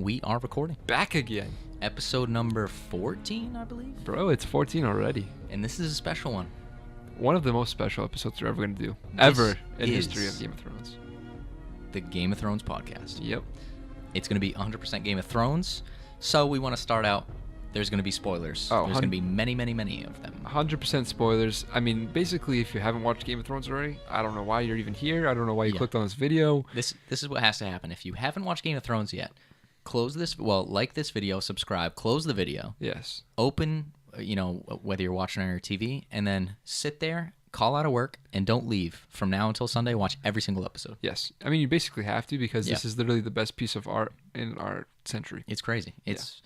we are recording. Back again. Episode number 14, I believe. Bro, it's 14 already. And this is a special one. One of the most special episodes we're ever going to do. This Ever in is history of Game of Thrones. The Game of Thrones podcast. Yep. It's going to be 100% Game of Thrones. So we want to start out. There's going to be spoilers. Oh, There's going to be many, many, many of them. 100% spoilers. I mean, basically, if you haven't watched Game of Thrones already, I don't know why you're even here. I don't know why you clicked on this video. This is what has to happen. If you haven't watched Game of Thrones yet, close this. Well, like this video, subscribe, close the video. Yes. Open, whether you're watching on your TV, and then sit there, call out of work, and don't leave. From now until Sunday, watch every single episode. Yes. I mean, you basically have to because this is literally the best piece of art in our century. It's crazy. It's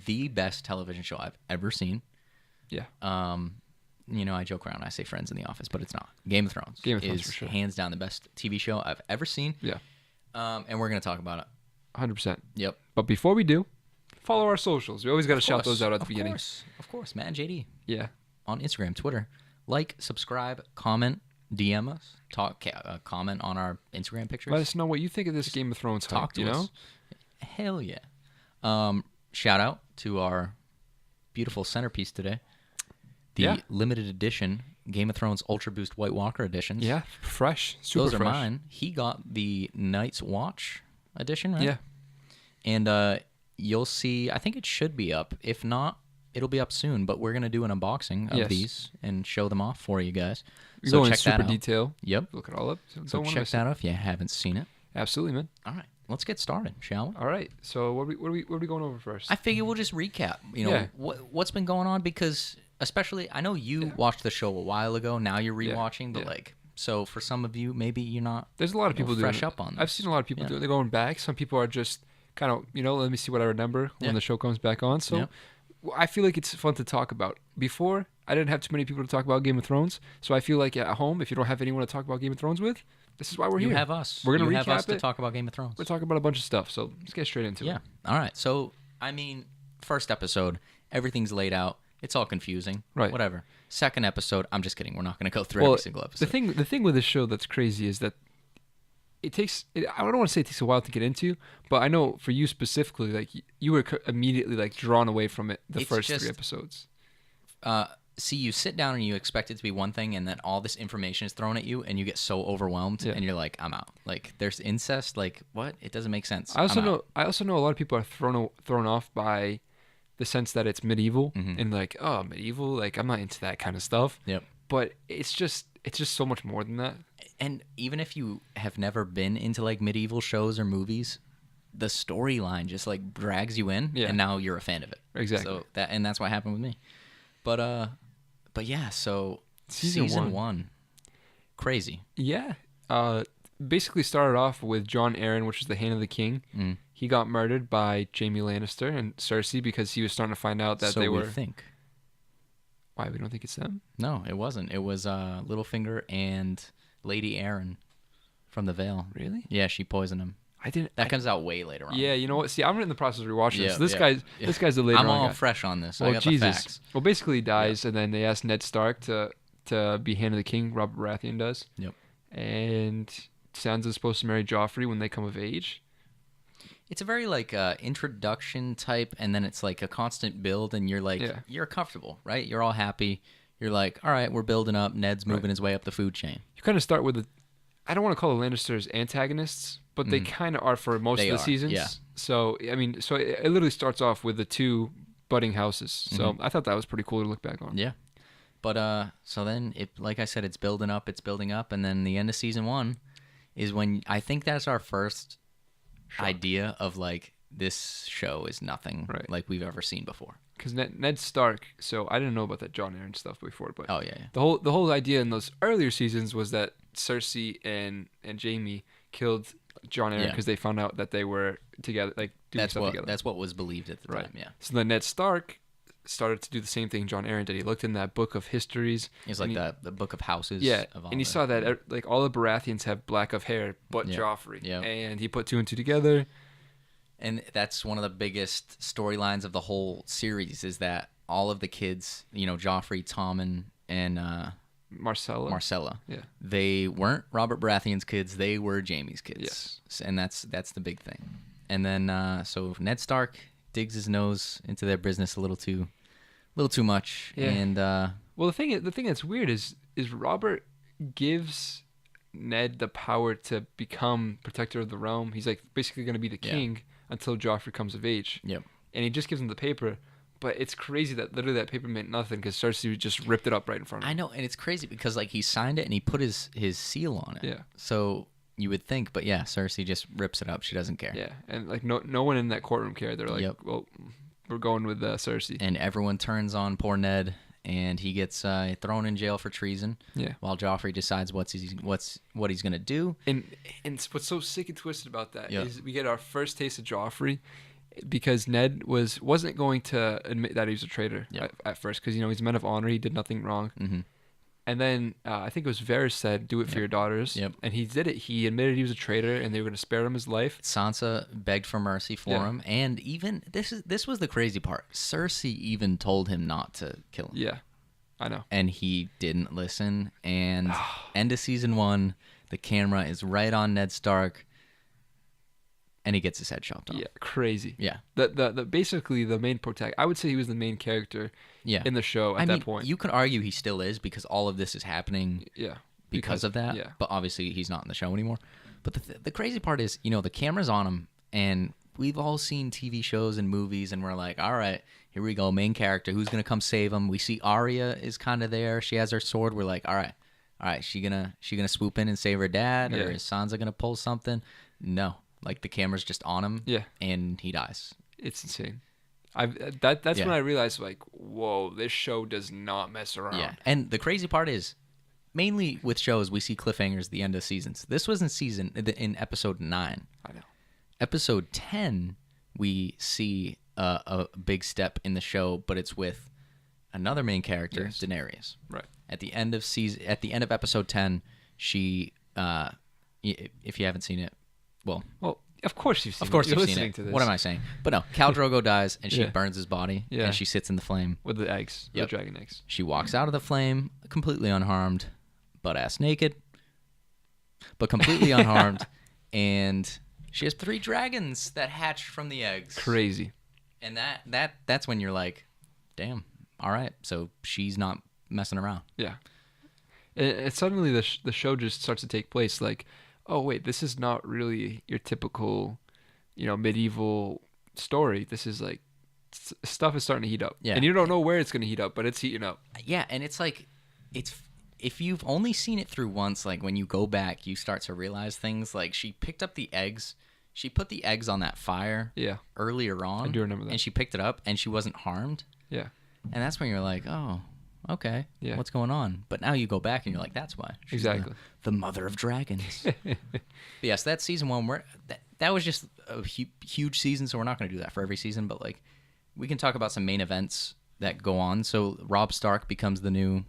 the best television show I've ever seen. Yeah. I joke around. I say Friends in the Office, but it's not. Game of Thrones. Game of Thrones is for sure. Hands down the best TV show I've ever seen. Yeah. And we're going to talk about it. 100%. Yep. But before we do, follow our socials. We always got to shout those out at the beginning. Of course. Matt and JD. Yeah. On Instagram, Twitter. Like, subscribe, comment, DM us, comment on our Instagram pictures. Let us know what you think of this Game of Thrones Talk hype, to us. know? Hell yeah. Shout out to our beautiful centerpiece today. The limited edition Game of Thrones Ultra Boost White Walker editions. Yeah, fresh. Super Those are fresh. mine. He got the Night's Watch edition, right? Yeah. And you'll see, I think it should be up. If not, it'll be up soon. But we're going to do an unboxing of these and show them off for you guys. We So go in check that super out. detail. Yep. Look it all up. So check that out if you haven't seen it. Absolutely, man. All right. Let's get started, shall we? All right. So what are we going over first? I figure we'll just recap, what's been going on, because especially I know you watched the show a while ago. Now you're rewatching, but so for some of you, maybe you're not. There's a lot of people doing fresh it. up on this. I've seen a lot of people do it. They're going back. Some people are just kind of, let me see what I remember when the show comes back on. So I feel like it's fun to talk about. Before, I didn't have too many people to talk about Game of Thrones. So I feel like at home, if you don't have anyone to talk about Game of Thrones with, this is why we're here. You have us. We're going to recap have us it. to talk about Game of Thrones. We're talking about a bunch of stuff. So let's get straight into it. Yeah. All right. So, I mean, first episode, everything's laid out. It's all confusing. Right. Whatever. Second episode, I'm just kidding. We're not going to go through every single episode. The thing with this show that's crazy is that I don't want to say it takes a while to get into, but I know for you specifically, like you were immediately like drawn away from it the first 3 episodes. See, you sit down and you expect it to be one thing, and then all this information is thrown at you, and you get so overwhelmed, and you're like, I'm out. Like, there's incest. Like, what? It doesn't make sense. I also know a lot of people are thrown off by the sense that it's medieval and like, oh, medieval. Like, I'm not into that kind of stuff. Yep. But it's just so much more than that. And even if you have never been into like medieval shows or movies, the storyline just like drags you in, and now you're a fan of it. Exactly. So that's what happened with me. But yeah, so season one, crazy. Yeah. Basically started off with Jon Arryn, which is the Hand of the King. He got murdered by Jaime Lannister and Cersei because he was starting to find out that they were. Think. Why, we don't think it's them? No, it wasn't. It was Littlefinger and Lady Arryn from the Vale. Really? Yeah, she poisoned him. That comes out way later on. Yeah, you know what? See, I'm in the process of rewatching this. This Yeah. guy's the later I'm on all guy. fresh on this. Well, I got Jesus. the facts. Well, basically he dies, and then they ask Ned Stark to be Hand of the King. Robert Baratheon does. Yep. And Sansa's supposed to marry Joffrey when they come of age. It's a very like introduction type, and then it's like a constant build, and you're like, you're comfortable, right? You're all happy. You're like, all right, we're building up. Ned's moving his way up the food chain. You kind of start with I don't want to call the Lannisters antagonists, but they kind of are for most of the seasons. Yeah. So, I mean, it literally starts off with the 2 budding houses. So I thought that was pretty cool to look back on. Yeah. But so then, like I said, it's building up, and then the end of season 1 is when I think that's our first idea of like this show is nothing like we've ever seen before. Because Ned Stark, so I didn't know about that Jon Arryn stuff before, but the whole idea in those earlier seasons was that Cersei and Jaime killed Jon Arryn because they found out that they were together, like doing stuff together. That's what was believed at the time. Yeah. So then Ned Stark started to do the same thing Jon Arryn did. He looked in that book of histories. It's like the book of houses. Yeah, of all and he saw that like all the Baratheons have black of hair, but Joffrey. Yeah. And he put 2 and 2 together. And that's one of the biggest storylines of the whole series is that all of the kids, Joffrey, Tommen, and Marcella. Yeah. They weren't Robert Baratheon's kids. They were Jaime's kids. Yes. And that's the big thing. And then so Ned Stark digs his nose into their business a little too much. Yeah. And well, the thing that's weird is Robert gives Ned the power to become protector of the realm. He's like basically going to be the king until Joffrey comes of age. Yep. And he just gives him the paper. But it's crazy that literally that paper meant nothing because Cersei just ripped it up right in front of him. I know, and it's crazy because like he signed it and he put his seal on it. Yeah. So you would think, but yeah, Cersei just rips it up. She doesn't care. Yeah, and like no one in that courtroom cared. They're like, well, we're going with Cersei. And everyone turns on poor Ned, and he gets thrown in jail for treason. Yeah. While Joffrey decides what he's gonna do. And what's so sick and twisted about that is we get our first taste of Joffrey. Because Ned wasn't going to admit that he was a traitor at first, because he's a man of honor. He did nothing wrong. Mm-hmm. And then I think it was Varys said, "Do it for your daughters." Yep. And he did it. He admitted he was a traitor, and they were going to spare him his life. Sansa begged for mercy for him, and even this was the crazy part. Cersei even told him not to kill him. Yeah, I know. And he didn't listen. And end of season 1, the camera is right on Ned Stark. And he gets his head chopped off. Yeah, crazy. Yeah. The basically the main protagonist. I would say he was the main character. In the show at that point. You could argue he still is because all of this is happening. Yeah. Because of that. Yeah. But obviously he's not in the show anymore. But the crazy part is, the camera's on him, and we've all seen TV shows and movies, and we're like, all right, here we go, main character, who's gonna come save him? We see Arya is kind of there. She has her sword. We're like, all right, she gonna swoop in and save her dad, or is Sansa gonna pull something? No. Like the camera's just on him, and he dies. It's insane. That's when I realized, like, whoa, this show does not mess around. Yeah, and the crazy part is, mainly with shows, we see cliffhangers at the end of seasons. This was in episode 9. I know. Episode 10, we see a big step in the show, but it's with another main character, Daenerys. Right. At the end of episode 10, she, if you haven't seen it. Well, of course you've seen it. Of course you've seen it. What am I saying? But no, Khal Drogo dies, and she burns his body, and she sits in the flame. With the eggs. The dragon eggs. She walks out of the flame completely unharmed, butt-ass naked, but completely unharmed, and she has 3 dragons that hatched from the eggs. Crazy. And that's when you're like, damn, all right, so she's not messing around. Yeah. And suddenly the show just starts to take place, like, oh wait, this is not really your typical, medieval story. This is like stuff is starting to heat up. Yeah. And you don't know where it's going to heat up, but it's heating up. Yeah, and it's like if you've only seen it through once, like when you go back, you start to realize things. Like she picked up the eggs. She put the eggs on that fire earlier on. I do remember that. And she picked it up, and she wasn't harmed. Yeah. And that's when you're like, oh, okay, what's going on? But now you go back, and you're like, that's why. She's exactly. The mother of dragons. Yes, that's season 1. That was just a huge season, so we're not going to do that for every season. But like, we can talk about some main events that go on. So Robb Stark becomes the new,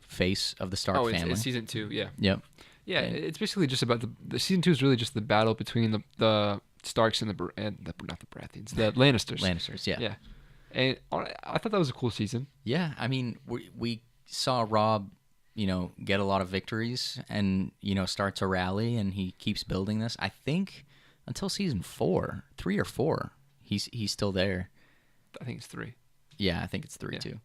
face of the Stark family. It's season 2. Yeah. Yep. Yeah, it's basically just about the season 2 is really just the battle between the Starks and not the Baratheons, the Lannisters. Lannisters, yeah. Yeah. And I thought that was a cool season. Yeah, I mean, we saw Robb, get a lot of victories and, start to rally, and he keeps building this. I think until season 4, 3 or 4, he's still there. I think it's 3. Yeah, I think it's 3 too.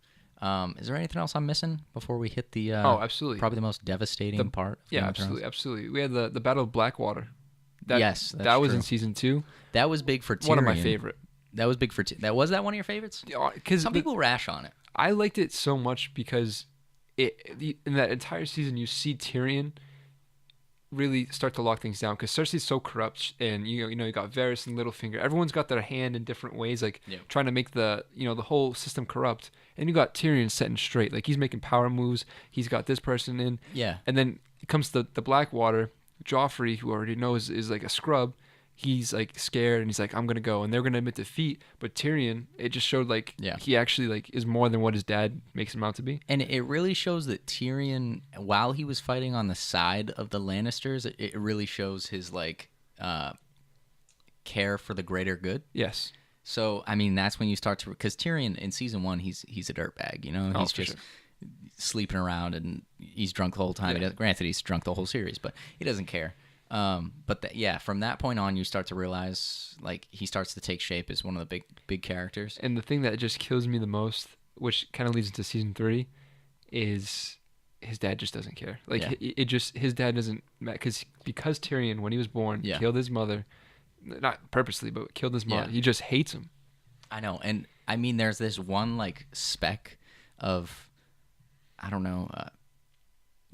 Is there anything else I'm missing before we hit the absolutely, probably the most devastating part? Yeah, absolutely. We had the Battle of Blackwater. That was in season 2. That was big for Tyrion. One of my favorite. That was big for was that one of your favorites? Because some people rash on it. I liked it so much because in that entire season you see Tyrion really start to lock things down, because Cersei's so corrupt, and you got Varys and Littlefinger. Everyone's got their hand in different ways, like trying to make the the whole system corrupt. And you got Tyrion setting straight, like he's making power moves. He's got this person in. Yeah. And then it comes to the Blackwater. Joffrey, who already knows is like a scrub. He's like scared, and he's like, I'm gonna go, and they're gonna admit defeat. But Tyrion, it just showed like he actually like is more than what his dad makes him out to be. And it really shows that Tyrion, while he was fighting on the side of the Lannisters, it really shows his like care for the greater good. Yes. So I mean, that's when you start to, because Tyrion in season 1, he's a dirtbag, he's just sleeping around, and he's drunk the whole time. Granted, he's drunk the whole series, but he doesn't care. But from that point on, you start to realize like he starts to take shape as one of the big characters. And the thing that just kills me the most, which kind of leads into season 3, is his dad just doesn't care. Like his dad doesn't, because Tyrion, when he was born, killed his mother, not purposely, but killed his mother. He just hates him. I know, and I mean, there's this one like speck of, I don't know,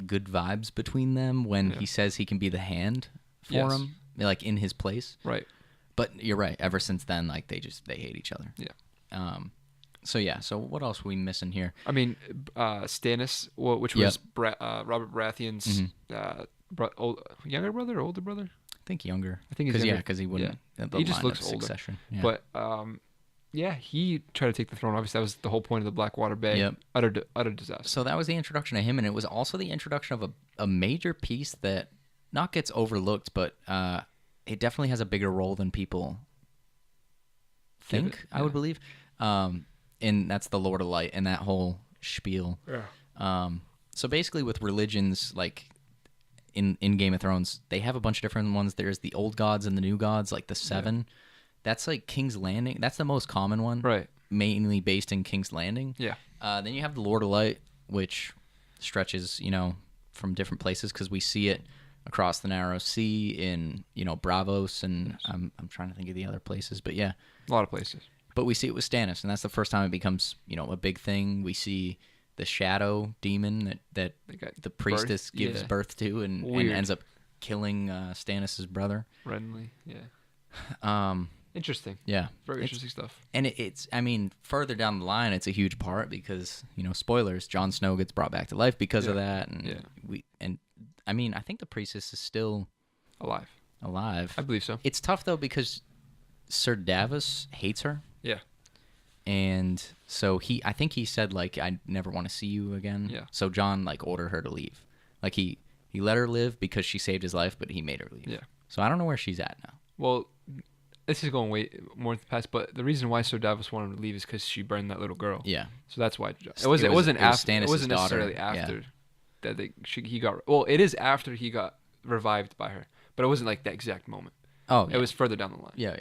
good vibes between them when he says he can be the hand for him, like in his place. Right. But you're right. Ever since then, like they hate each other. Yeah. So what else are we missing here? I mean, Stannis, which was Robert Baratheon's younger brother, or older brother. I think younger. I think he's younger. Because he wouldn't. Yeah. He just looks older. Succession. Yeah. But he tried to take the throne. Obviously, that was the whole point of the Blackwater Bay. Yep. Utter disaster. So that was the introduction of him, and it was also the introduction of a major piece that not gets overlooked, but it definitely has a bigger role than people think. I would believe. And that's the Lord of Light and that whole spiel. Yeah. So basically, with religions, like in Game of Thrones, they have a bunch of different ones. There's the old gods and the new gods, like the seven. Yeah. That's like King's Landing. That's the most common one. Right. Mainly based in King's Landing. Yeah. Then you have the Lord of Light, which stretches, from different places because we see it across the Narrow Sea in, Bravos, and I'm trying to think of the other places, but yeah. A lot of places. But we see it with Stannis, and that's the first time it becomes, a big thing. We see the shadow demon that the priestess gives birth to and ends up killing Stannis' brother. Renly, yeah. Interesting. Yeah. Very interesting stuff. And it's, further down the line, it's a huge part because, spoilers, Jon Snow gets brought back to life because of that. And I think the priestess is still alive. I believe so. It's tough, though, because Sir Davos hates her. Yeah. And so I think he said, like, I never want to see you again. Yeah. So Jon, like, ordered her to leave. Like, he let her live because she saved his life, but he made her leave. Yeah. So I don't know where she's at now. Well, this is going way more into the past, but the reason why Sir Davos wanted to leave is because she burned that little girl. Yeah. So that's why. It wasn't necessarily after that he got. Well, it is after he got revived by her, but it wasn't like that exact moment. Oh, yeah. It was further down the line. Yeah.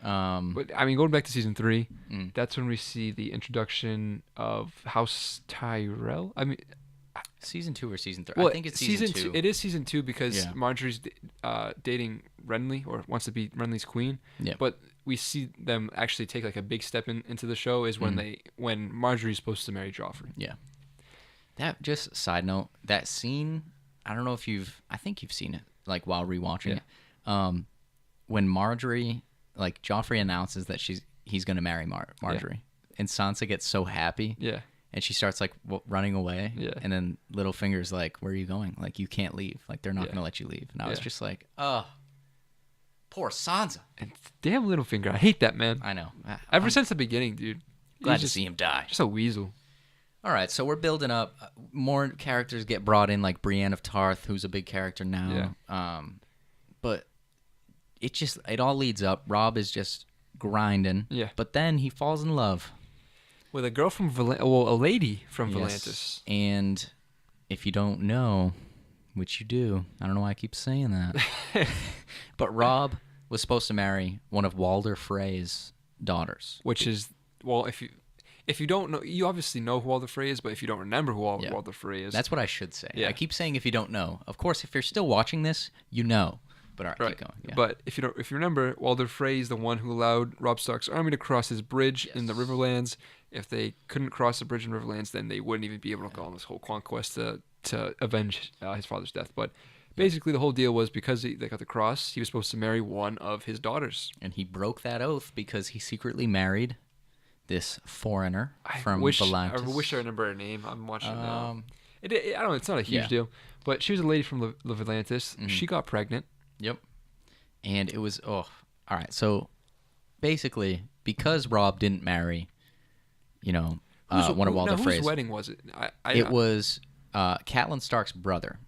But going back to season 3, that's when we see the introduction of House Tyrell. Season 2 or season 3? Well, I think it's season 2. It is season 2 because Marjorie's dating Renly, or wants to be Renly's queen. Yeah. But we see them actually take like a big step into the show is when Marjorie's supposed to marry Joffrey. Yeah. That, just side note, that scene, I don't know if I think you've seen it like while rewatching it. When Marjorie, like Joffrey announces that he's going to marry Marjorie, and Sansa gets so happy. Yeah. And she starts like running away. Yeah. And then Littlefinger's like, "Where are you going? Like, you can't leave. Like, they're not going to let you leave." And I was just like, "Oh, poor Sansa." And damn Littlefinger, I hate that man. I know. Ever since the beginning, dude. Glad to see him die. Just a weasel. All right, so we're building up. More characters get brought in, like Brienne of Tarth, who's a big character now. Yeah. But it all leads up. Robb is just grinding. Yeah. But then he falls in love with a girl from a lady from Volantis. And if you don't know, which you do, I don't know why I keep saying that, but Robb was supposed to marry one of Walder Frey's daughters. Which is, well, if you don't know, you obviously know who Walder Frey is, but if you don't remember who Walder Frey is. That's what I should say. Yeah. I keep saying if you don't know. Of course, if you're still watching this, you know. But all right, keep going. Yeah. But if you remember, Walder Frey is the one who allowed Robb Stark's army to cross his bridge in the Riverlands. If they couldn't cross the bridge in Riverlands, then they wouldn't even be able to go on this whole conquest to avenge his father's death. But basically, the whole deal was because they got the cross, he was supposed to marry one of his daughters. And he broke that oath because he secretly married this foreigner from Volantis. I wish I remember her name. I'm watching it now. I don't know. It's not a huge deal. But she was a lady from Volantis. Mm-hmm. She got pregnant. Yep. And it was, all right. So basically, because Robb didn't marry, one of Walder Frey's. Whose wedding was it? It was Catelyn Stark's brother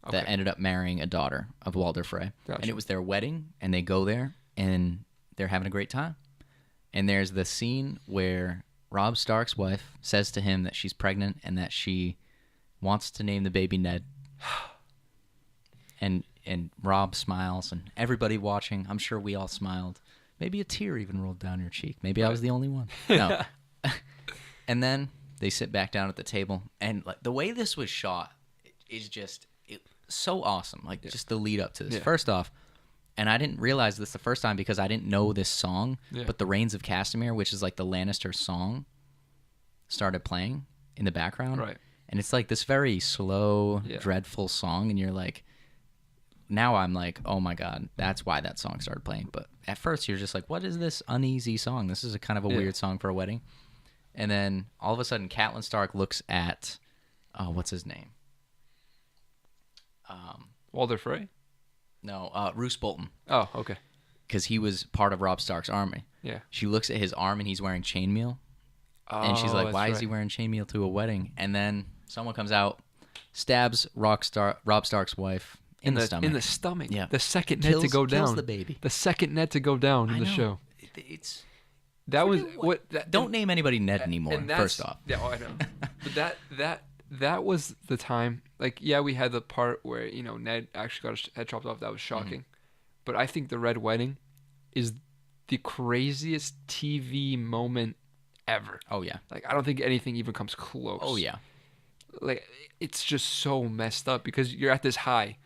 that ended up marrying a daughter of Walder Frey. Gotcha. And it was their wedding, and they go there, and they're having a great time. And there's the scene where Robb Stark's wife says to him that she's pregnant and that she wants to name the baby Ned. And and Rob smiles, and everybody watching, I'm sure we all smiled. Maybe a tear even rolled down your cheek. Maybe I was the only one. No. And then they sit back down at the table, and like the way this was shot is just so awesome. Like just the lead up to this. First off, and I didn't realize this the first time because I didn't know this song, but the Reigns of Castamere, which is like the Lannister song, started playing in the background. Right. And it's like this very slow, dreadful song, and you're like, now I'm like, oh my God, that's why that song started playing. But at first you're just like, what is this uneasy song? This is a kind of a weird song for a wedding. And then all of a sudden Catelyn Stark looks at, what's his name? Walder Frey? No, Roose Bolton. Oh, okay. Because he was part of Robb Stark's army. Yeah. She looks at his arm and he's wearing chainmail. And she's like, why is he wearing chainmail to a wedding? And then someone comes out, stabs Robb Stark's wife in the stomach. In the stomach. Yeah. The second net to go down. Kills the baby. The second net to go down in the show. It's that was don't name anybody Ned anymore. First off. Yeah, I know. But that was the time. Like, yeah, we had the part where Ned actually got his head chopped off. That was shocking. Mm-hmm. But I think the Red Wedding is the craziest TV moment ever. Oh yeah. Like, I don't think anything even comes close. Oh yeah. Like, it's just so messed up because you're at this high,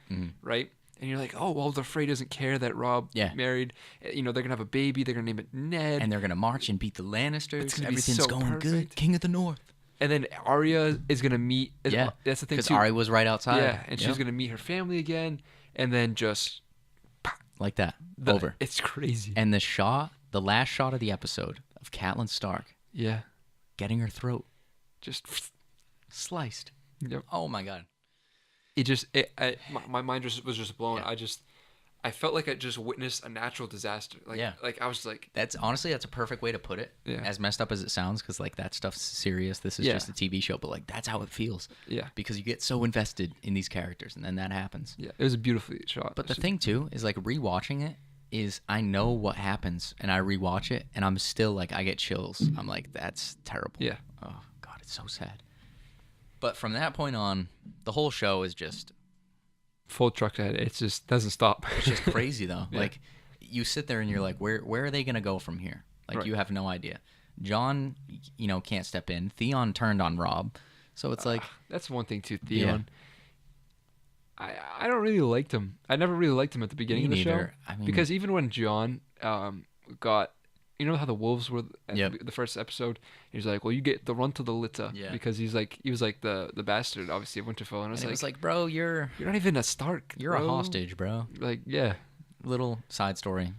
right? And you're like, oh, well, the Frey doesn't care that Robb married. They're going to have a baby. They're going to name it Ned. And they're going to march and beat the Lannisters. Everything's so going perfect. good. King of the North. And then Arya is going to meet. Yeah. That's the thing, because too. Arya was right outside. Yeah, and she's going to meet her family again. And then just... like that. Over. It's crazy. And the last shot of the episode of Catelyn Stark. Yeah. Getting her throat. Just... sliced. Yep. Oh my God. My mind was just blown. Yeah. I felt like I just witnessed a natural disaster. Like I was like, that's a perfect way to put it. Yeah. As messed up as it sounds, because like that stuff's serious. This is just a TV show, but like that's how it feels. Yeah. Because you get so invested in these characters, and then that happens. Yeah. It was a beautifully shot. But the thing too is like rewatching it is I know what happens, and I rewatch it, and I'm still like I get chills. I'm like, that's terrible. Yeah. Oh God, it's so sad. But from that point on, the whole show is just full truck ahead. It just doesn't stop. It's just crazy though. Yeah. Like you sit there and you're like, where are they gonna go from here? Like you have no idea. Jon, can't step in. Theon turned on Robb, so it's like that's one thing too. Theon. Yeah. I don't really liked him. I never really liked him at the beginning of the show. I mean, because even when Jon got. You know how the wolves were at the first episode? He's like, well, you get the run to the Litta. Yeah. Because he was like the bastard, obviously, of Winterfell. And it was like, bro, you're not even a Stark. You're a hostage, bro. Like, yeah. Little side story,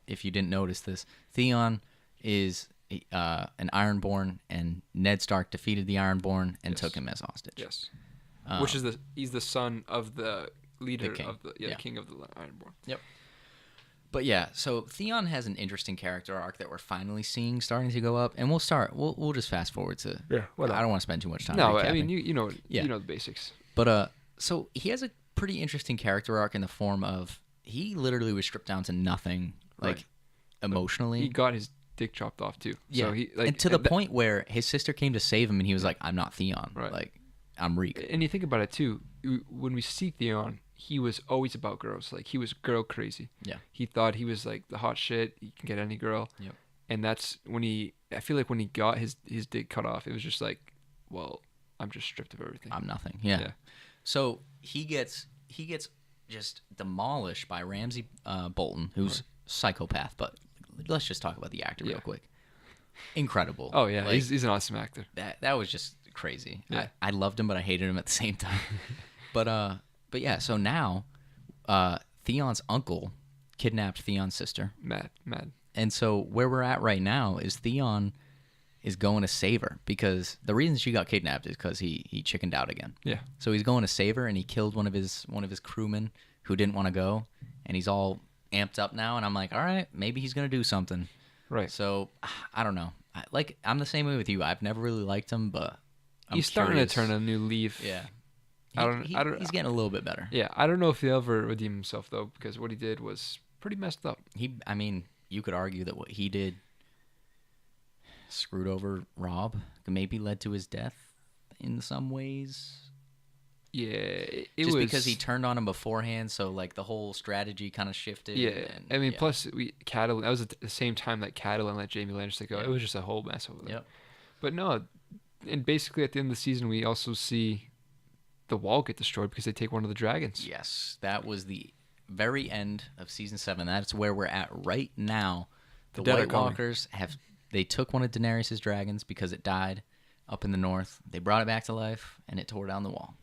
if you didn't notice this. Theon is an Ironborn, and Ned Stark defeated the Ironborn and took him as hostage. Yes. Which is he's the son of the leader of the king of the Ironborn. Yep. But yeah, so Theon has an interesting character arc that we're finally seeing starting to go up, and we'll just fast forward to. Yeah. I don't want to spend too much time. No, recapping. I mean you know the basics. But so he has a pretty interesting character arc in the form of he literally was stripped down to nothing, like emotionally. He got his dick chopped off too. Yeah. So and to the point where his sister came to save him, and he was like, "I'm not Theon. Right. Like, I'm Reek." And you think about it too. When we see Theon, he was always about girls. Like, he was girl crazy. Yeah. He thought he was like the hot shit. He can get any girl. Yep. And that's when I feel like when he got his dick cut off, it was just like, well, I'm just stripped of everything. I'm nothing. Yeah. So he gets just demolished by Ramsay Bolton, who's psychopath. But let's just talk about the actor real quick. Incredible. Oh yeah, like, he's an awesome actor. That was just crazy. Yeah. I loved him, but I hated him at the same time. But yeah, so now Theon's uncle kidnapped Theon's sister. Mad. And so where we're at right now is Theon is going to save her, because the reason she got kidnapped is because he chickened out again. Yeah. So he's going to save her, and he killed one of his crewmen who didn't want to go, and he's all amped up now, and I'm like, all right, maybe he's going to do something. Right. So I don't know. I'm the same way with you. I've never really liked him, but he's starting to turn a new leaf. Yeah. He's getting a little bit better. Yeah, I don't know if he'll ever redeem himself though, because what he did was pretty messed up. You could argue that what he did screwed over Robb, maybe led to his death in some ways. Yeah, it Just was because he turned on him beforehand, so like the whole strategy kind of shifted. Yeah, and, I mean, yeah. plus Catelyn. That was at the same time that Catelyn let Jaime Lannister go. Yeah. It was just a whole mess over there. Yep. But no, and basically at the end of the season, we also see the wall get destroyed because they take one of the dragons. Yes, that was the very end of season 7. That's where we're at right now. The dead are White coming. Walkers they took one of Daenerys' dragons because it died up in the north. They brought it back to life and it tore down the wall.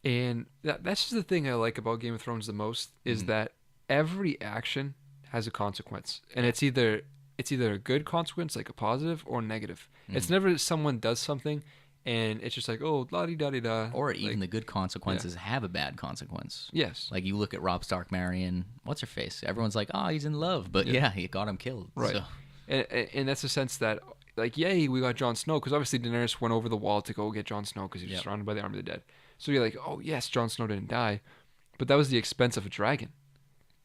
And that's just the thing I like about Game of Thrones the most is that every action has a consequence, and it's either a good consequence, like a positive, or negative. It's never someone does something and it's just like, oh, la di da di da. Or even the good consequences have a bad consequence. Yes. Like you look at Robb Stark marrying what's her face. Everyone's like, oh, he's in love, but yeah, he got him killed. Right. So. And that's the sense that, like, yay, we got Jon Snow, because obviously Daenerys went over the wall to go get Jon Snow because he was surrounded by the army of the dead. So you're like, oh yes, Jon Snow didn't die, but that was the expense of a dragon.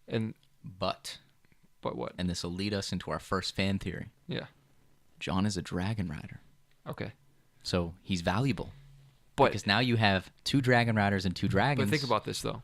And But what? and this will lead us into our first fan theory. Yeah. Jon is a dragon rider, Okay. so he's valuable. But Because now you have 2 dragon riders and 2 dragons. But think about this though.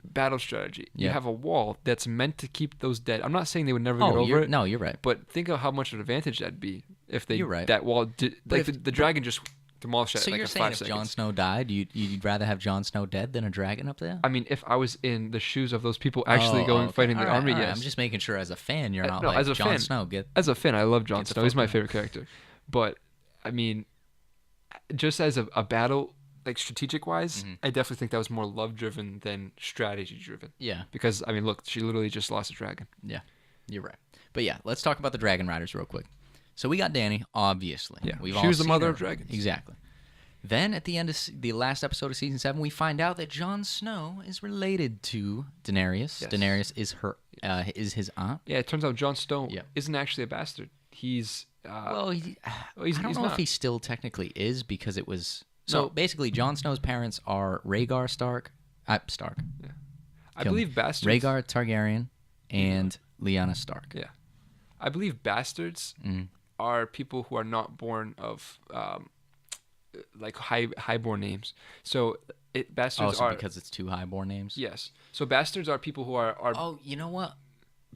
Battle strategy. You Yeah. have a wall that's meant to keep those dead. I'm not saying they would never get over it. No, you're right. But think of how much of an advantage that'd be if they You're right. that wall did, But like if- the dragon just demolished that So in like you're a saying 5 if seconds. Jon Snow died, you'd rather have Jon Snow dead than a dragon up there? I mean, if I was in the shoes of those people actually going okay. fighting the All right, army, all right. yes. I'm just making sure as a fan you're not no, like as a Jon fan. Snow. Get As a fan, I love Jon Get the Snow. He's fuck my out. favorite character. But I mean, just as a battle, like strategic wise, I definitely think that was more love driven than strategy driven. yeah, Because I mean, look, she literally just lost a dragon. yeah, you're right. But yeah, let's talk about the dragon riders real quick. So we got Dany, obviously. Yeah, We've she all was the seen mother her. of dragons. Exactly. Then at the end of the last episode of season 7, we find out that Jon Snow is related to Daenerys. Yes. Daenerys is is his aunt. Yeah, it turns out Jon Snow Yeah. isn't actually a bastard. He's Well, he's I don't he's know if not. he still technically is because it was. So No. basically, Jon Snow's parents are Rhaegar Stark, Stark, I kill me. believe bastards. Rhaegar Targaryen, and Lyanna Stark. Yeah, I believe bastards Mm. are people who are not born of like highborn names. So bastards Also, are because it's 2 highborn names. yes. So bastards are people who are Oh, you know what?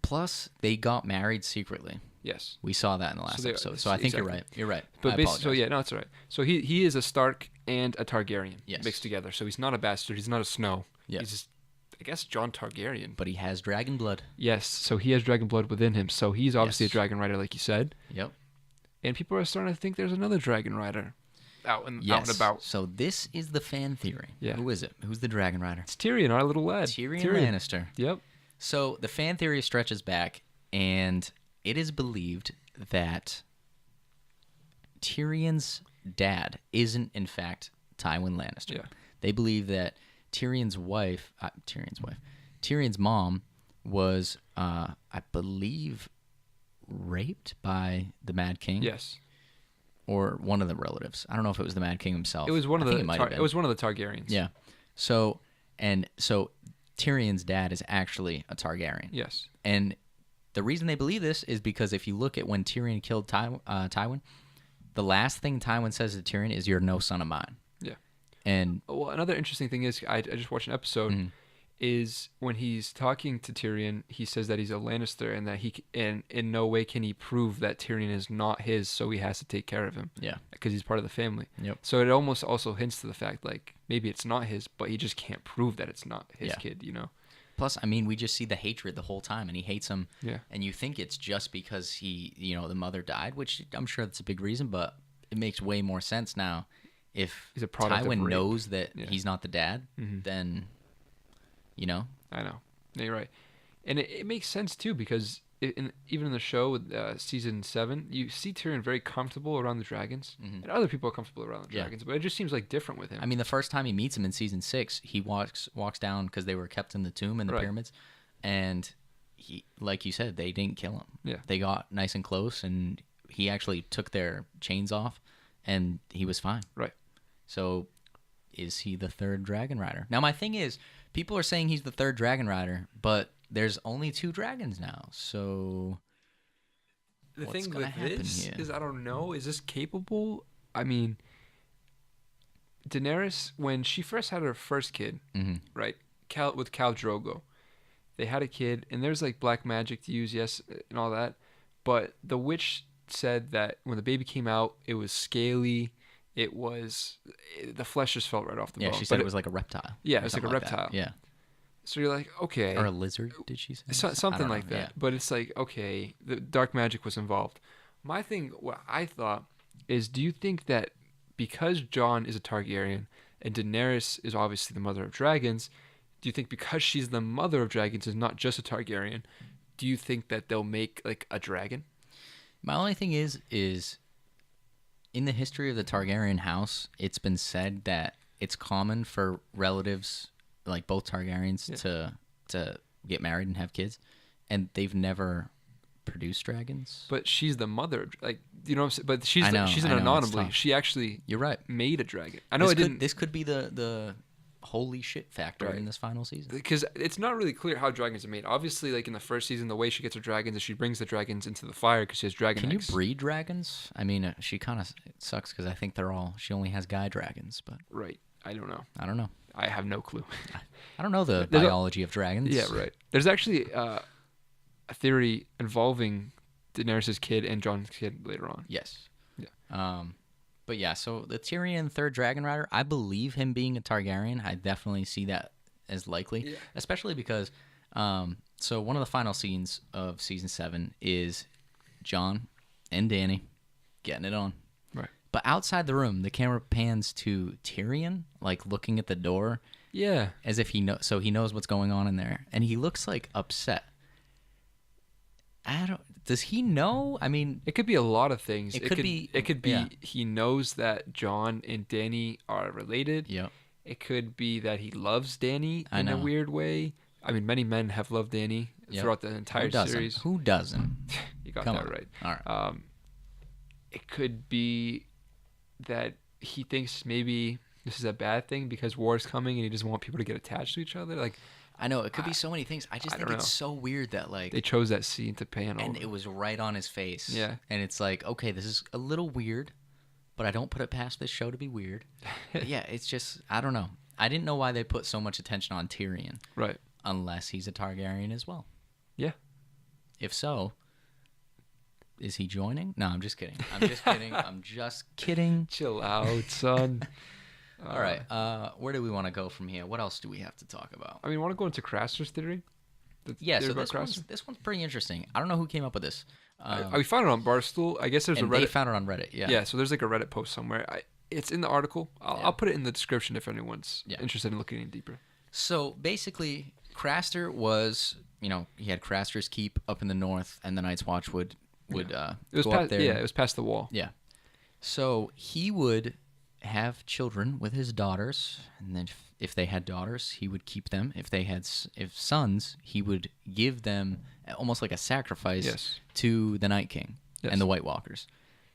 Plus, they got married secretly. yes. We saw that in the last they- episode. So I think exactly. you're right. You're right. But I basically, so apologize. yeah, no, it's all right. So he is a Stark and a Targaryen Yes. mixed together. So he's not a bastard. He's not a Snow. Yeah. He's just, I guess, Jon Targaryen. But he has dragon blood. Yes. So he has dragon blood within him. So he's obviously Yes. a dragon rider, like you said. Yep. And people are starting to think there's another dragon rider out and about. So this is the fan theory. Yeah. Who is it? Who's the dragon rider? It's Tyrion, our little lad. Tyrion Lannister. Yep. So the fan theory stretches back, and it is believed that Tyrion's dad isn't, in fact, Tywin Lannister. Yeah. They believe that Tyrion's mom was, I believe, raped by the Mad King. Yes. Or one of the relatives. I don't know if it was the Mad King himself. It was one of I think the. it might have been. It was one of the Targaryens. Yeah. So Tyrion's dad is actually a Targaryen. Yes. And the reason they believe this is because if you look at when Tyrion killed Tywin, the last thing Tywin says to Tyrion is, "You're no son of mine." Yeah. And Well, another interesting thing is I just watched an episode. Mm-hmm. Is when he's talking to Tyrion, he says that he's a Lannister and that and in no way can he prove that Tyrion is not his, so he has to take care of him. yeah, Because he's part of the family. Yep. So it almost also hints to the fact like maybe it's not his, but he just can't prove that it's not his Yeah. kid. You know. plus, I mean, we just see the hatred the whole time, and he hates him. Yeah. And you think it's just because the mother died, which I'm sure that's a big reason, but it makes way more sense now. If He's a product of Tywin rape. knows that Yeah. he's not the dad, Mhm. then, I know. No, you're right, and it makes sense too because even in the show, season 7, you see Tyrion very comfortable around the dragons, and other people are comfortable around the Mm-hmm. Yeah. dragons, but it just seems like different with him. I mean, the first time he meets him in season 6, he walks down because they were kept in the tomb in the Right. pyramids, and he, like you said, they didn't kill him. Yeah. They got nice and close, and he actually took their chains off, and he was fine. Right. So, is he the 3rd dragon rider? Now, my thing is, people are saying he's the 3rd dragon rider, but there's only 2 dragons now, so The what's thing gonna with happen this here? is I don't know. Is this capable? I mean, Daenerys, when she first had her first kid, Mm-hmm. right, with Khal Drogo, they had a kid, and there's like black magic to use, yes, and all that. But the witch said that when the baby came out, it was scaly. The flesh just fell right off the Yeah, bone. she said But it was like a reptile. yeah, or it was like a something that. reptile. Yeah. So you're like, okay, Or a lizard, did she say? I something don't know. like that. Yeah. But it's like, okay, the dark magic was involved. My thing, what I thought is, do you think that because Jon is a Targaryen and Daenerys is obviously the mother of dragons, do you think because she's the mother of dragons and not just a Targaryen, do you think that they'll make like a dragon? My only thing is in the history of the Targaryen house, it's been said that it's common for relatives, like both Targaryens, to get married and have kids, and they've never produced dragons. But she's the mother, like, you know what I'm saying? But she's I know, she's an I know, it's anomaly. tough. She actually You're right. made a dragon. I know it didn't. This could be the holy shit factor Right. in this final season. Because it's not really clear how dragons are made. Obviously, like in the first season, the way she gets her dragons is she brings the dragons into the fire because she has dragon Can you eggs. breed dragons? I mean, she kind of sucks because I think she only has guy dragons, but Right. I don't know. I don't know. I have no clue. I don't know the There's a- biology of dragons. Yeah, right. There's actually a theory involving Daenerys' kid and Jon's kid later on. Yes. Yeah. But yeah, so the Tyrion third dragon rider, I believe him being a Targaryen. I definitely see that as likely, Yeah. especially because so one of the final scenes of season 7 is Jon and Dany getting it on. Right. But outside the room, the camera pans to Tyrion, like looking at the door Yeah. as if he knows what's going on in there, and he looks like upset. Does he know? I mean, It could be a lot of things. It could be- It could be yeah. he knows that Jon and Dany are related. yeah. It could be that he loves Dany I in a know. weird way. I mean, many men have loved Dany Yep. throughout the entire Who doesn't? series. Who doesn't? You got Come that on. right. All right. It could be that he thinks maybe this is a bad thing because war is coming and he doesn't want people to get attached to each other. Like, I know it could be so many things. I just I think don't it's so weird that like they chose that scene to pan and over. it was right on his face. Yeah. And it's like, okay, this is a little weird, but I don't put it past this show to be weird. But yeah, it's just I don't know. I didn't know why they put so much attention on Tyrion Right. unless he's a Targaryen as well. Yeah. If so, is he joining? No, I'm just kidding. I'm just kidding. I'm just kidding. Chill out, son. All right. Where do we want to go from here? What else do we have to talk about? I mean, want to go into Craster's theory? The Yeah, theory so about this one's pretty interesting. I don't know who came up with this. we found it on Barstool. I guess there's a And they Reddit. found it on Reddit. Yeah. Yeah, so there's like a Reddit post somewhere. It's in the article. I'll put it in the description if anyone's Yeah. interested in looking any deeper. So basically, Craster was, he had Craster's Keep up in the north, and the Night's Watch would It go was up past, there. yeah, it was past the wall. Yeah. So he would have children with his daughters, and then if they had daughters, he would keep them. If sons, he would give them almost like a sacrifice Yes. to the Night King Yes. and the White Walkers.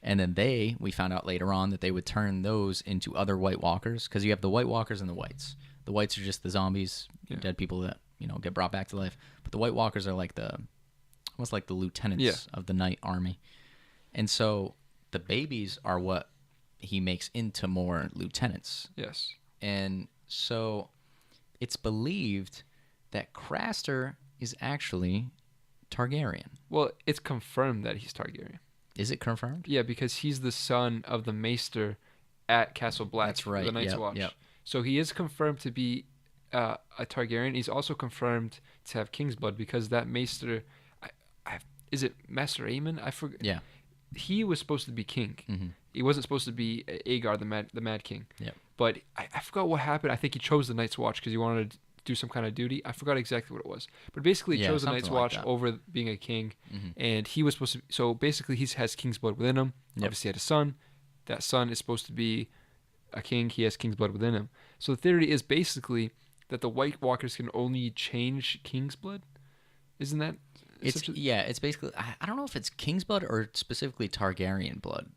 And then we found out later on that they would turn those into other White Walkers, because you have the White Walkers and the Whites. The Whites are just the zombies, Yeah. dead people that get brought back to life. But the White Walkers are like almost like the lieutenants Yeah. of the Night Army. And so the babies are what he makes into more lieutenants. Yes. And so it's believed that Craster is actually Targaryen. Well, it's confirmed that he's Targaryen. Is it confirmed? Yeah, because he's the son of the Maester at Castle Black. That's right, The Night's yep, Watch. yep. So he is confirmed to be a Targaryen. He's also confirmed to have King's blood because that Maester, is it Master Aemon? I forget. Yeah. He was supposed to be king. Mm-hmm. He wasn't supposed to be Aegar, the Mad King. Yep. But I forgot what happened. I think he chose the Night's Watch because he wanted to do some kind of duty. I forgot exactly what it was. But basically, he Yeah, chose the something Night's like Watch that. over being a king. Mm-hmm. And he was supposed to. So basically, he has King's blood within him. Yep. Obviously, he had a son. That son is supposed to be a king. He has King's blood within him. So the theory is basically that the White Walkers can only change King's blood. Isn't that? It's basically I don't know if it's King's blood or specifically Targaryen blood.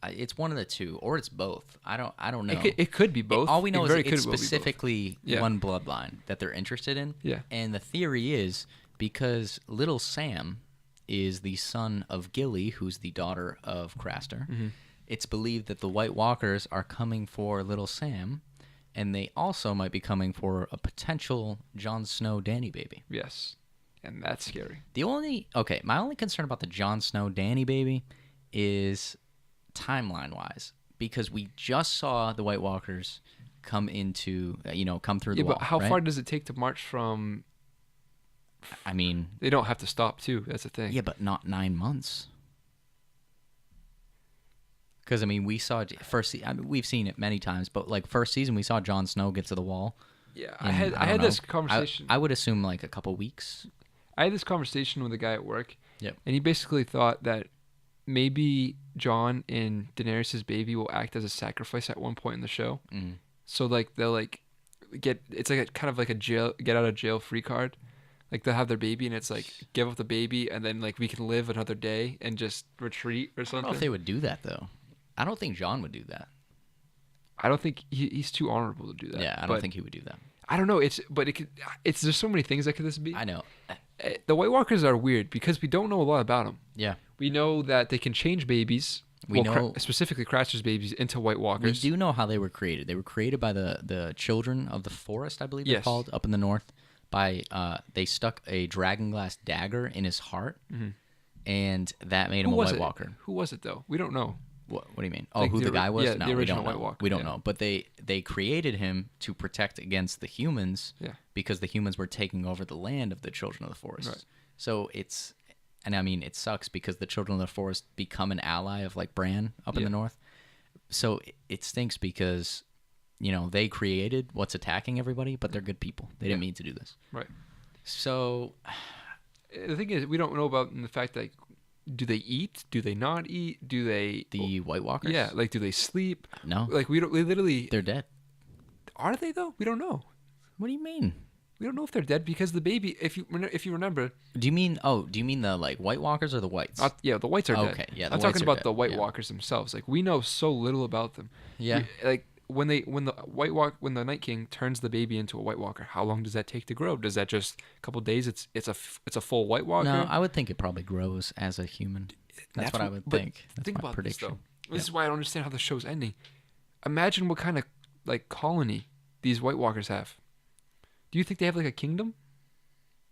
It's one of the two, or it's both. I don't know. It could be both. All we know It is very it's could well be both. specifically Yeah. one bloodline that they're interested in. Yeah. And the theory is because little Sam is the son of Gilly, who's the daughter of Craster, Mm-hmm. it's believed that the White Walkers are coming for little Sam, and they also might be coming for a potential Jon Snow Dany baby. Yes, and that's scary. My only concern about the Jon Snow Dany baby is timeline-wise, because we just saw the White Walkers come through the wall. But how right? far does it take to march from? I mean, they don't have to stop too. That's the thing. Yeah, but not 9 months. Because I mean, we saw we've seen it many times, but like first season, we saw Jon Snow get to the wall. Yeah, I had this conversation. I would assume like a couple weeks. I had this conversation with a guy at work. Yep. And he basically thought that maybe Jon and Daenerys' baby will act as a sacrifice at one point in the show. Mm. So like they'll like it's like a kind of like a get out of jail free card. Like they'll have their baby and it's like give up the baby and then like we can live another day and just retreat or I something. don't know if they would do that though. I don't think Jon would do that. I don't think he's too honorable to do that. Yeah, I don't think he would do that. I don't know. There's so many things that could this be. I know. The White Walkers are weird because we don't know a lot about them. Yeah. We know that they can change babies. We know specifically Craster's babies into White Walkers. We do know how they were created. They were created by the children of the forest, I believe they're called, up in the north. They stuck a dragonglass dagger in his heart, and that made him a White Walker. Who was it though? We don't know. What do you mean? Oh, Like who the guy was? Yeah, No, the we original don't White know. Walker. We don't know. But they created him to protect against the humans because the humans were taking over the land of the children of the forest. Right. So it sucks because the children of the forest become an ally of like Bran up in the north. So it stinks because, they created what's attacking everybody, but they're good people. They didn't mean to do this. Right. So the thing is, we don't know about the fact that do they eat? Do they not eat? Do they the White Walkers? Yeah, like do they sleep? No. Like we literally They're dead. Are they though? We don't know. What do you mean? We don't know if they're dead because the baby. If you remember. Do you mean the like White Walkers or the Whites? Yeah, the Whites are dead. Okay, yeah. I'm talking about the White Walkers themselves. Like we know so little about them. Yeah. Like when the Night King turns the baby into a White Walker, how long does that take to grow? Does that just a couple days? It's a full White Walker. No, I would think it probably grows as a human. That's what I would think. That's think my about prediction. This is why I don't understand how the show's ending. Imagine what kind of like colony these White Walkers have. Do you think they have like a kingdom?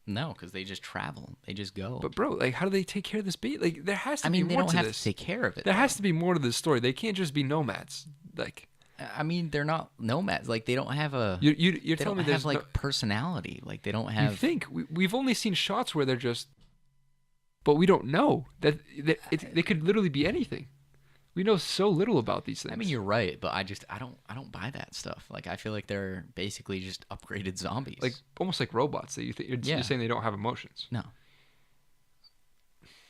No, because they just travel. They just go. But bro, like, how do they take care of this baby? Like, there has to be more to this. They don't have to take care of it. There has to be more to this story. They can't just be nomads. Like, I mean, they're not nomads. Like, they don't have a. You're telling me there's like personality. Like, they don't have. You think we've only seen shots where they're just, but we don't know that they could literally be anything. We know so little about these things. I mean, you're right, but I don't buy that stuff. Like, I feel like they're basically just upgraded zombies. Like almost like robots. That you're saying they don't have emotions. No.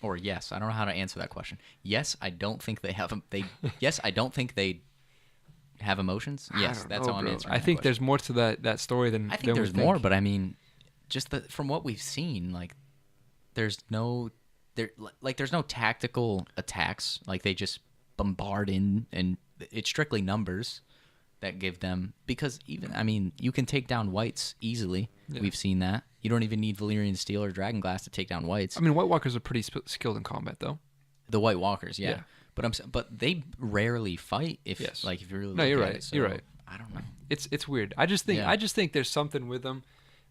Or yes, I don't know how to answer that question. Yes, I don't think they have. Yes, I don't think they have emotions. Yes, that's how I'm answering. I think there's more to that story than I think there's more, but I mean, just from what we've seen, like there's no tactical attacks. Like they just bombard in, and it's strictly numbers that give them, because you can take down Whites easily. Yeah. We've seen that. You don't even need Valyrian steel or dragonglass to take down Whites. I mean, White Walkers are pretty skilled in combat, though. The White Walkers, yeah. But they rarely fight. If you really no, you're right. You're right. I don't know. It's weird. I just think there's something with them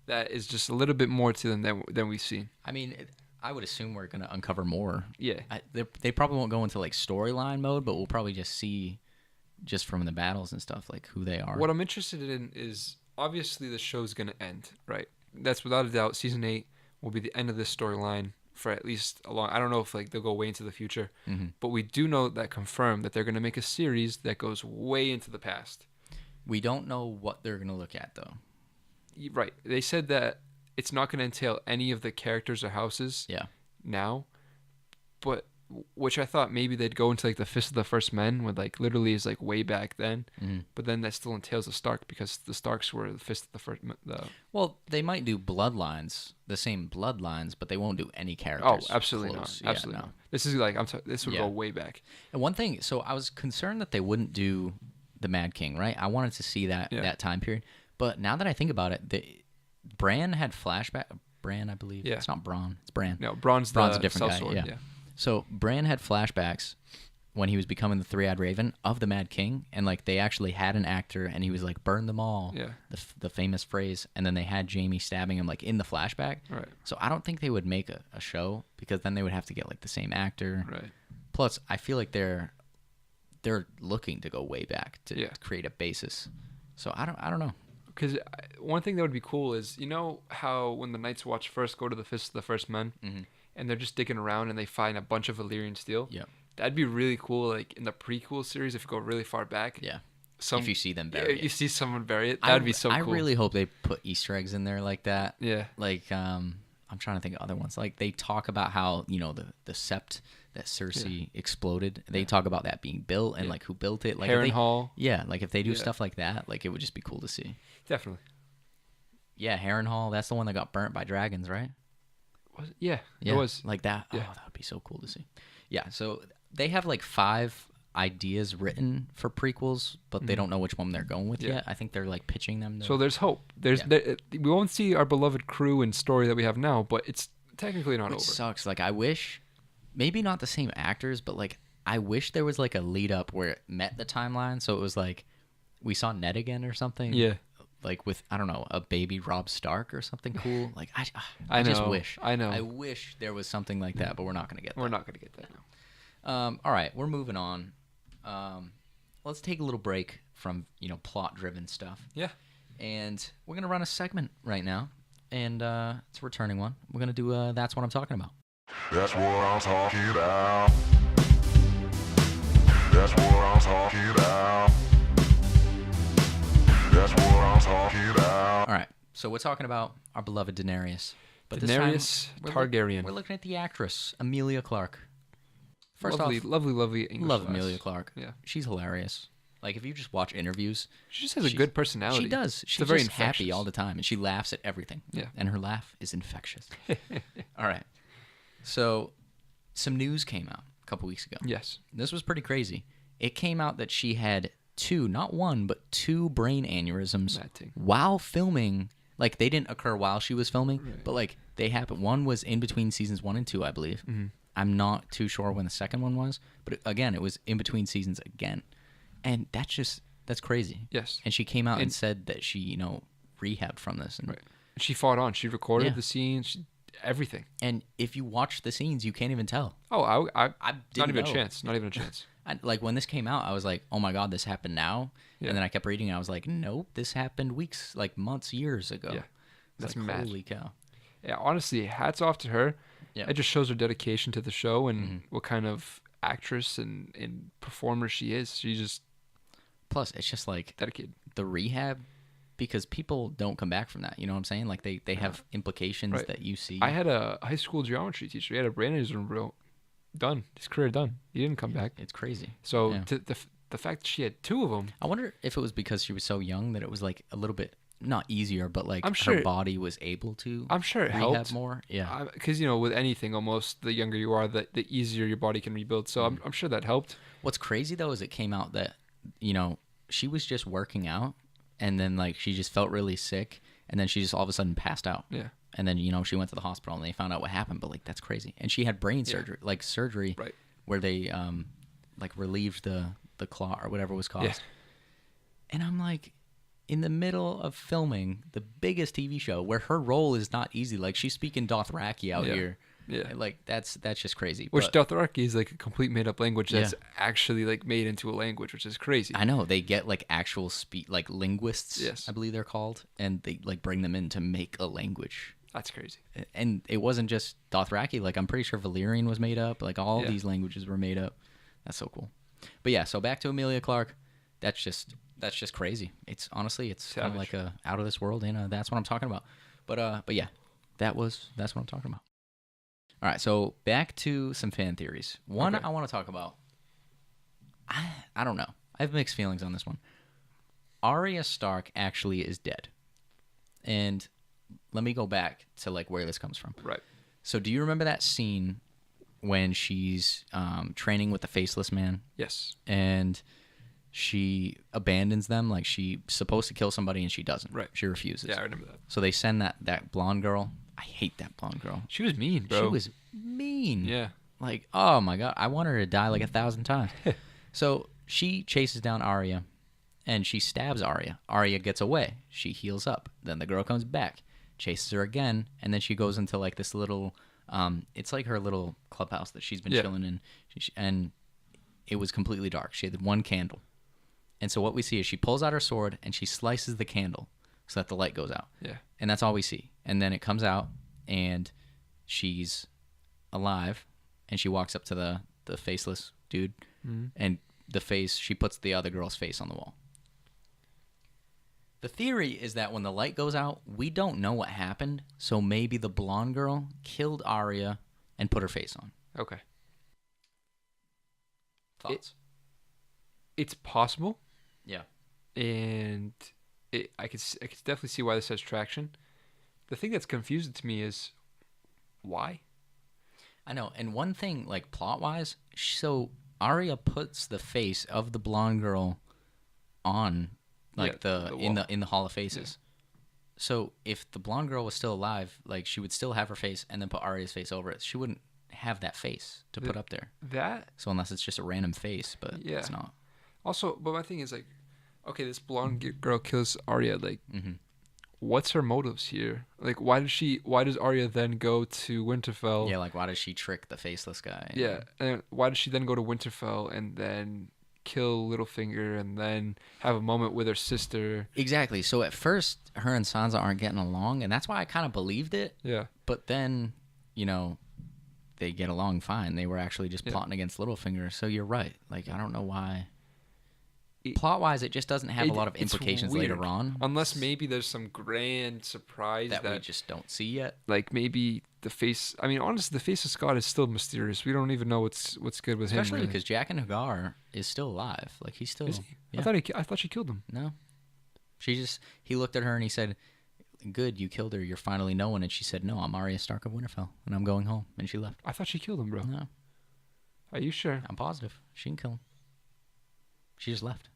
that is just a little bit more to them than we've seen. I mean, I would assume we're gonna uncover more. Yeah. They probably won't go into like storyline mode, but we'll probably just see, just from the battles and stuff, like who they are. What I'm interested in is obviously the show's gonna end, right? That's without a doubt. Season 8 will be the end of this storyline for at least a long. I don't know if like they'll go way into the future, but we do know that confirmed that they're gonna make a series that goes way into the past. We don't know what they're gonna look at though. Right. They said that it's not going to entail any of the characters or houses. Yeah. Now, but which I thought maybe they'd go into like the Fist of the First Men, when like literally is like way back then. But then that still entails the Stark, because the Starks were the Fist of the First. Well, they might do bloodlines, the same bloodlines, but they won't do any characters. Oh, absolutely close. not. Absolutely not. This is like this would go way back. And one thing, so I was concerned that they wouldn't do the Mad King, right? I wanted to see that time period, but now that I think about it, Bran had flashback. Bran, I believe. Yeah. It's not Bronn. It's Bran. No, Bronn's a different guy. Sword, yeah. So Bran had flashbacks when he was becoming the Three-Eyed Raven of the Mad King, and like they actually had an actor, and he was like, "Burn them all," Yeah. the famous phrase, and then they had Jamie stabbing him like in the flashback. Right. So I don't think they would make a show because then they would have to get like the same actor. Right. Plus, I feel like they're looking to go way back to Yeah. create a basis. So I don't know. Because one thing that would be cool is, you know how when the Night's Watch first go to the Fist of the First Men, and they're just digging around and they find a bunch of Valyrian steel? Yeah. That'd be really cool, like in the prequel series, if you go really far back. Yeah. If you see them bury it. You see someone bury it, that'd be so cool. I really hope they put Easter eggs in there like that. Yeah. Like, I'm trying to think of other ones. Like, they talk about how, the sept that Cersei exploded. They talk about that being built and, like, who built it. Like, Harrenhal. Yeah, like, if they do stuff like that, like, it would just be cool to see. Definitely. Yeah, Harrenhal, that's the one that got burnt by dragons, right? Was it? Yeah, Yeah, it was. like that. Yeah. Oh, that would be so cool to see. Yeah, so they have, like, 5 ideas written for prequels, but they don't know which one they're going with yet. I think they're, like, pitching them. So there's hope. We won't see our beloved crew and story that we have now, but it's technically not Which over. sucks. Like, I wish, maybe not the same actors, but like, I wish there was like a lead up where it met the timeline. So it was like, we saw Ned again or something. Yeah. Like with, I don't know, a baby Rob Stark or something cool. Like, I I just know, wish. I know. I wish there was something like that, but we're not going to get that. We're not going to get that now. All right, we're moving on. Let's take a little break from, plot driven stuff. Yeah. And we're going to run a segment right now. And it's a returning one. We're going to do That's What I'm Talking About. That's what I'm talking about. That's what I'm talking about. That's what I'm talking about. All right, so we're talking about our beloved Daenerys. But Daenerys this time, Targaryen. We're looking at the actress, Emilia Clarke. First lovely, off, lovely English. love lass. Emilia Clarke. Yeah. She's hilarious. Like, if you just watch interviews, She just has a good personality. she does. It's She's very just happy infectious. all the time, and she laughs at everything. Yeah. And her laugh is infectious. All right. So, some news came out a couple weeks ago. Yes. This was pretty crazy. It came out that she had 2, not 1, but 2 brain aneurysms That thing. while filming. Like, they didn't occur while she was filming, but, like, they happened. One was in between seasons 1 and 2, I believe. Mm-hmm. I'm not too sure when the second one was, but again, it was in between seasons again. And that's crazy. Yes. And she came out and And- said that she, rehabbed from this. And, Right. She fought on. She recorded Yeah. the scenes. Everything. and if you watch the scenes, you can't even tell. Oh, I I didn't not even know. a chance. Not even a chance. Like, when this came out, I was like, oh my God, this happened now. Yeah. And then I kept reading, and I was like, nope, this happened weeks, like months, years ago. Yeah. It's That's like, mad. holy cow. Yeah, honestly, hats off to her. Yeah. It just shows her dedication to the show and what kind of actress and performer she is. She's just Plus, it's just like dedicated. the rehab, because people don't come back from that. You know what I'm saying? Like, they have implications Right. that you see. I had a high school geometry teacher. He had a brain aneurysm done. His career done. He didn't come back. It's crazy. So Yeah. the fact that she had 2 of them. I wonder if it was because she was so young that it was like a little bit, not easier, but like I'm her sure- body was able to I'm sure it rehab helped. more. Yeah. Because with anything, almost the younger you are, the easier your body can rebuild. So I'm sure that helped. What's crazy though is it came out that, she was just working out, and then like she just felt really sick, and then she just all of a sudden passed out. Yeah. And then she went to the hospital and they found out what happened, but like that's crazy. And she had brain surgery, like surgery, Right. where they like relieved the clot or whatever was caused. Yeah. And I'm like, in the middle of filming the biggest TV show where her role is not easy, like she's speaking Dothraki out Yeah. here. Yeah. Like that's just crazy. Which But Dothraki is like a complete made up language that's Yeah. actually like made into a language, which is crazy. I know they get like actual like linguists, Yes. I believe they're called, and they like bring them in to make a language. That's crazy. And it wasn't just Dothraki. Like, I'm pretty sure Valyrian was made up. Like, all Yeah. these languages were made up. That's so cool. But yeah, so back to Emilia Clarke. That's just crazy. It's honestly, it's kind of Savage. like a out of this world, and that's what I'm talking about. But yeah, that's what I'm talking about. All right, so back to some fan theories. One Okay. I want to talk about. I don't know. I have mixed feelings on this one. Arya Stark actually is dead, and let me go back to like where this comes from. Right. So, do you remember that scene when she's training with the Faceless Man Yes. and she abandons them? Like, she's supposed to kill somebody and she doesn't. Right. She refuses. Yeah, I remember that. So they send that blonde girl. I hate that blonde girl. She was mean, bro. She was mean. Yeah. Like, oh my god, I want her to die like 1,000 times. So she chases down Arya, and she stabs Arya. Arya gets away. She heals up. Then the girl comes back, chases her again, and then she goes into like this little. It's like her little clubhouse that she's been chilling in, and it was completely dark. She had one candle, and so what we see is she pulls out her sword and she slices the candle so that the light goes out. Yeah. And that's all we see. And then it comes out, and she's alive, and she walks up to the faceless dude, and she puts the other girl's face on the wall. The theory is that when the light goes out, we don't know what happened, so maybe the blonde girl killed Arya and put her face on. Okay. Thoughts? It's possible, Yeah. and I could definitely see why this has traction. The thing that's confusing to me is why. I know. And one thing, like plot-wise, so Arya puts the face of the blonde girl on, like in the Hall of Faces. Yeah. So if the blonde girl was still alive, like she would still have her face and then put Arya's face over it. She wouldn't have that face to put up there. So unless it's just a random face, but it's not. Also, but my thing is like, okay, this blonde girl kills Arya. Like, what's her motives here? Like, why does Arya then go to Winterfell? Yeah, like why does she trick the faceless guy? Yeah, and why does she then go to Winterfell and then kill Littlefinger and then have a moment with her sister? Exactly. So at first, her and Sansa aren't getting along, and that's why I kind of believed it. Yeah. But then, they get along fine. They were actually just plotting against Littlefinger. So you're right. Like, I don't know why. Plot-wise, it just doesn't have a lot of implications later on. Unless maybe there's some grand surprise that we just don't see yet. Like maybe the face... I mean, honestly, the face of Scott is still mysterious. We don't even know what's good with him. Especially because Jaqen H'ghar is still alive. Like, he's still... Is he? Yeah. I thought she killed him. No. He looked at her and he said, "Good, you killed her. You're finally knowing." And she said, "No, I'm Arya Stark of Winterfell, and I'm going home." And she left. I thought she killed him, bro. No. Are you sure? I'm positive. She didn't kill him. She just left.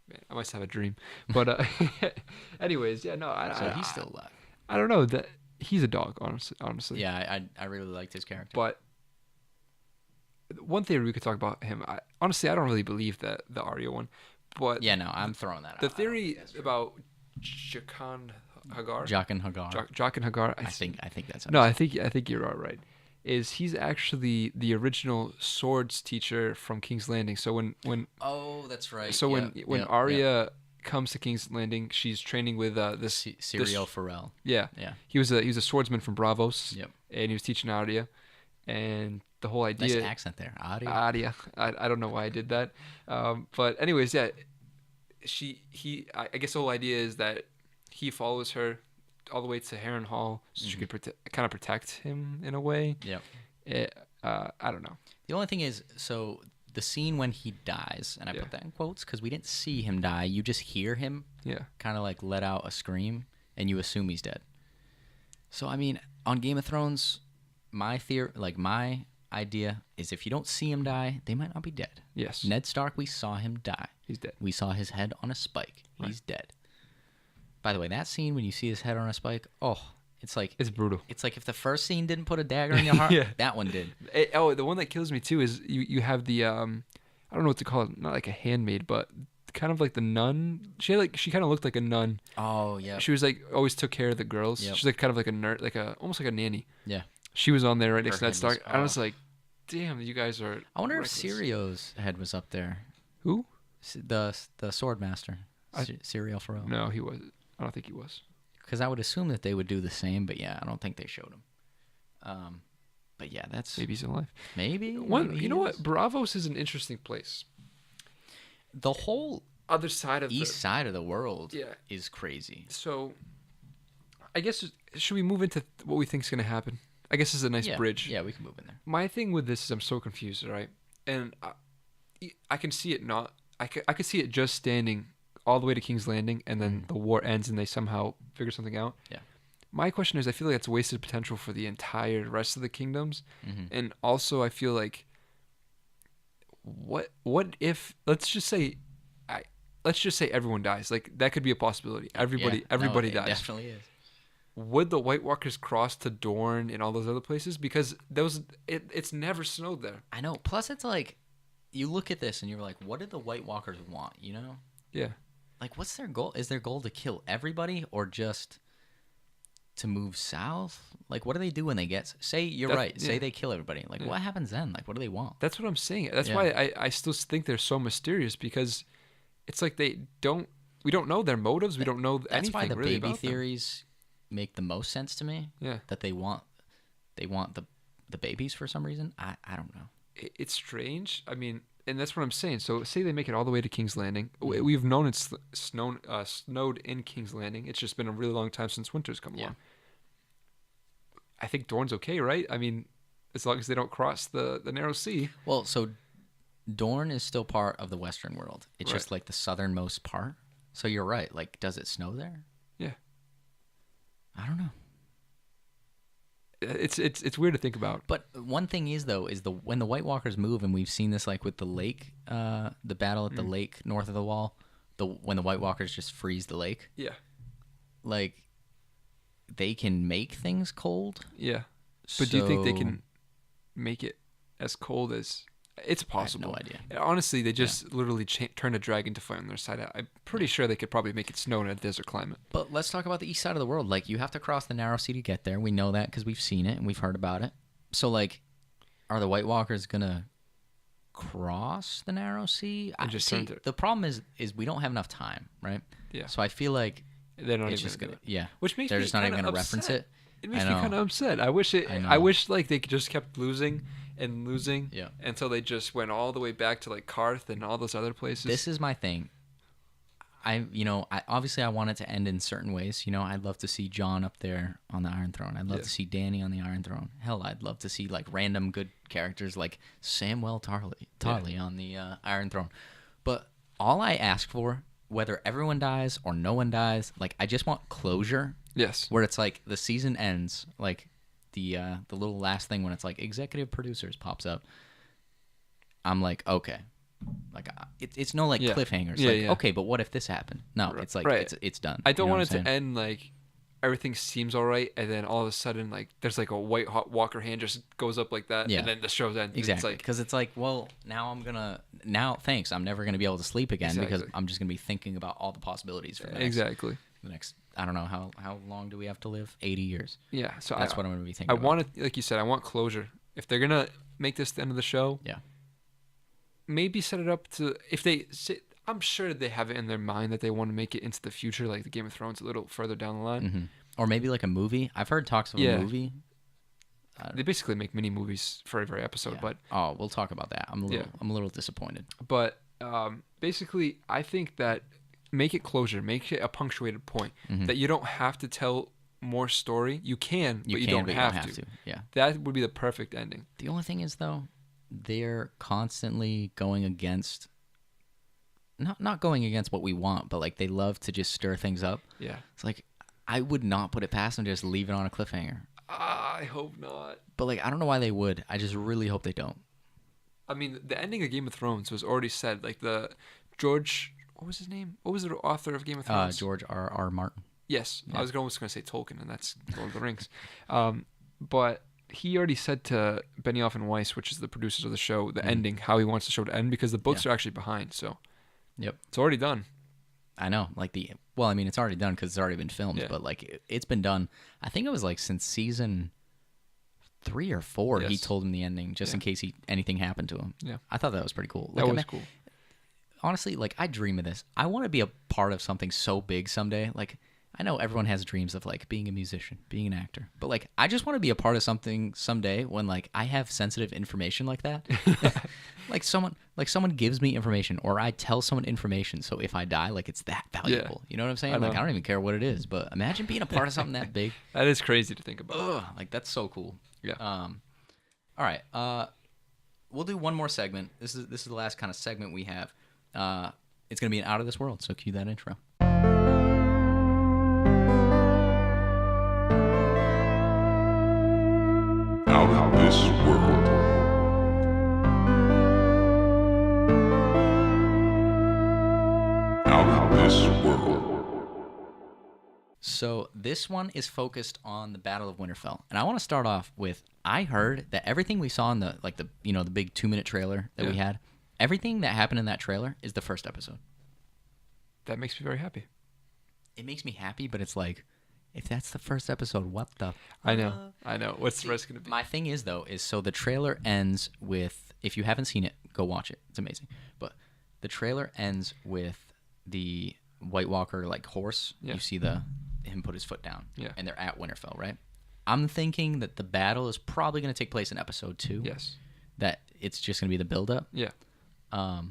Man, I must have a dream. But anyways, yeah, no. So he's still alive. I don't know. That he's a dog, honestly. Yeah, I really liked his character. But one theory we could talk about him. Honestly, I don't really believe that the Arya one. But yeah, no, I'm throwing that out. The theory about Jaqen H'ghar. Jaqen H'ghar. Jaqen H'ghar. I think that's. No, I think you're all right. Is he's actually the original swords teacher from King's Landing. So when oh, that's right. So when Arya comes to King's Landing, she's training with this Syrio Forel. Yeah. He was a swordsman from Bravos. Yep. And he was teaching Arya, and the whole idea. Nice accent there, Arya. Arya. I don't know why I did that, but anyways, yeah. I guess the whole idea is that he follows her all the way to Harrenhal so she could kind of protect him in a way. Yeah. I don't know. The only thing is, so the scene when he dies, and I put that in quotes because we didn't see him die. You just hear him kind of like let out a scream, and you assume he's dead. So, I mean, on Game of Thrones, my idea is if you don't see him die, they might not be dead. Yes. Ned Stark, we saw him die. He's dead. We saw his head on a spike. He's dead. By the way, that scene when you see his head on a spike, it's brutal. It's like if the first scene didn't put a dagger in your heart, that one did. The one that kills me too is you have the I don't know what to call it, not like a handmaid, but kind of like the nun. She kind of looked like a nun. Oh yeah. She was like always took care of the girls. Yep. She's like kind of like a nurse, almost like a nanny. Yeah. She was on there right next to Ned Stark. I was like, damn, you guys are. I wonder if Syrio's head was up there. Who? The sword master, Syrio Forel. No, he wasn't. I don't think he was. Because I would assume that they would do the same, but yeah, I don't think they showed him. But yeah, that's maybe he's alive. Maybe. You know what? Bravos is an interesting place. The whole other side of east side of the world is crazy. So, I guess should we move into what we think is going to happen? I guess this is a nice bridge. Yeah, we can move in there. My thing with this is I'm so confused, right? And I can see it not. I could see it just standing all the way to King's Landing, and then the war ends, and they somehow figure something out. Yeah. My question is, I feel like it's wasted potential for the entire rest of the kingdoms, and also I feel like, what if let's just say everyone dies. Like that could be a possibility. Everybody dies. Definitely is. would the White Walkers cross to Dorne and all those other places? Because it's never snowed there. I know. Plus, it's like you look at this and you're like, what do the White Walkers want? You know? Yeah. Like, what's their goal? Is their goal to kill everybody or just to move south? Like, what do they do when they get? Say you're right. Say they kill everybody. Like, what happens then? Like, what do they want? That's what I'm saying. That's why I still think they're so mysterious, because it's like we don't know their motives. We don't know That's anything why the really baby about them. theories make the most sense to me. Yeah. That they want the babies for some reason. I don't know. It's strange. I mean, and that's what I'm saying. So say they make it all the way to King's Landing. We've known it's snowed in King's Landing. It's just been a really long time since winter's come along. I think Dorne's okay, right? I mean, as long as they don't cross the narrow sea. Well, so Dorne is still part of the Western world. It's Right. just like the southernmost part. So you're right. Like, does it snow there? Yeah. I don't know. It's weird to think about. But one thing is though, is when the White Walkers move, and we've seen this like with the lake, the battle at the lake north of the wall, when the White Walkers just freeze the lake. Yeah. Like, they can make things cold. Yeah. But do you think they So- can make it as cold as... It's possible. no idea. Honestly, they just literally turn a dragon to fire on their side. I'm pretty sure they could probably make it snow in a desert climate. But let's talk about the east side of the world. Like, you have to cross the narrow sea to get there. We know that because we've seen it and we've heard about it. So, like, are the White Walkers gonna cross the narrow sea? And just turn to... The problem is we don't have enough time, right? Yeah. So I feel like They're not it's even just gonna gonna, do it. yeah. Which makes they're me just not even kinda gonna reference upset. it. It makes I me know. kind of upset. I wish I know. I wish like they just kept losing and losing Yeah. until they just went all the way back to like Karth and all those other places. This is my thing. I obviously I want it to end in certain ways. You know, I'd love to see Jon up there on the Iron Throne. I'd love Yeah. to see Dany on the Iron Throne. Hell, I'd love to see like random good characters like Samwell Tarly on the Iron Throne. But all I ask for, whether everyone dies or no one dies, like I just want closure. Yes. Where it's like the season ends, like the little last thing when it's like executive producers pops up. I'm like, okay. Like it's no like Yeah. cliffhangers. Yeah, like yeah. okay, but what if this happened? No, it's like Right. it's done. I don't You know want what it I'm to saying? end like everything seems all right, and then all of a sudden like there's like a White Walker hand just goes up like that, Yeah. and then the show's end. Exactly, It's because it's like, well, thanks, I'm never gonna be able to sleep again because Exactly. I'm just gonna be thinking about all the possibilities for the like next, exactly. the next. I don't know how long do we have to live? 80 years. Yeah. So That's what I'm gonna be thinking. I about. want it, like you said, I want closure. If they're gonna make this the end of the show, Yeah. maybe set it up to if they sit. I'm sure they have it in their mind that they want to make it into the future, like the Game of Thrones, a little further down the line. Hmm. Or maybe like a movie. I've heard talks of Yeah. a movie. They basically make mini movies for every episode, Yeah. Oh, we'll talk about that. I'm a little disappointed. but basically, I think that make it closure, make it a punctuated point that you don't have to tell more story. You can, but you don't have to. Yeah. That would be the perfect ending. The only thing is though, they're constantly going against not going against what we want, but like they love to just stir things up. Yeah. It's like I would not put it past them to just leave it on a cliffhanger. I hope not. But like I don't know why they would. I just really hope they don't. I mean, the ending of Game of Thrones was already said. Like the George, what was his name? What was the author of Game of Thrones? George R. Martin. Yes, Yeah. I was almost going to say Tolkien, and that's Lord of the Rings. But he already said to Benioff and Weiss, which is the producers of the show, the ending, how he wants the show to end, because the books are actually behind. So Yep. it's already done. I know. Like well, I mean, it's already done because it's already been filmed. Yeah. But like it's been done. I think it was like since season 3 or 4. He Yes. told him the ending just in case anything happened to him. Yeah. I thought that was pretty cool. That Like, was cool. Honestly, like I dream of this. I want to be a part of something so big someday. Like I know everyone has dreams of like being a musician, being an actor, but like I just want to be a part of something someday when like I have sensitive information like that. like someone gives me information or I tell someone information, so if I die, like it's that valuable. You know what I'm saying? I Like know. I don't even care what it is, but imagine being a part of something that big. That is crazy to think about. Ugh, like that's so cool. Yeah. All right. We'll do one more segment. This is the last kind of segment we have. It's gonna be an out of this world. So cue that intro. Out of this world. Out of this world. So this one is focused on the Battle of Winterfell, and I want to start off with I heard that everything we saw in the the big 2-minute trailer that we had, everything that happened in that trailer is the first episode. That makes me very happy. It makes me happy, but it's like, if that's the first episode, what the? I know. What's the rest gonna be? My thing is so the trailer ends with, if you haven't seen it, go watch it. It's amazing. But the trailer ends with the White Walker horse. Yeah. You see him put his foot down. Yeah. And they're at Winterfell, right? I'm thinking that the battle is probably going to take place in episode 2. Yes. That it's just going to be the build-up. Yeah. I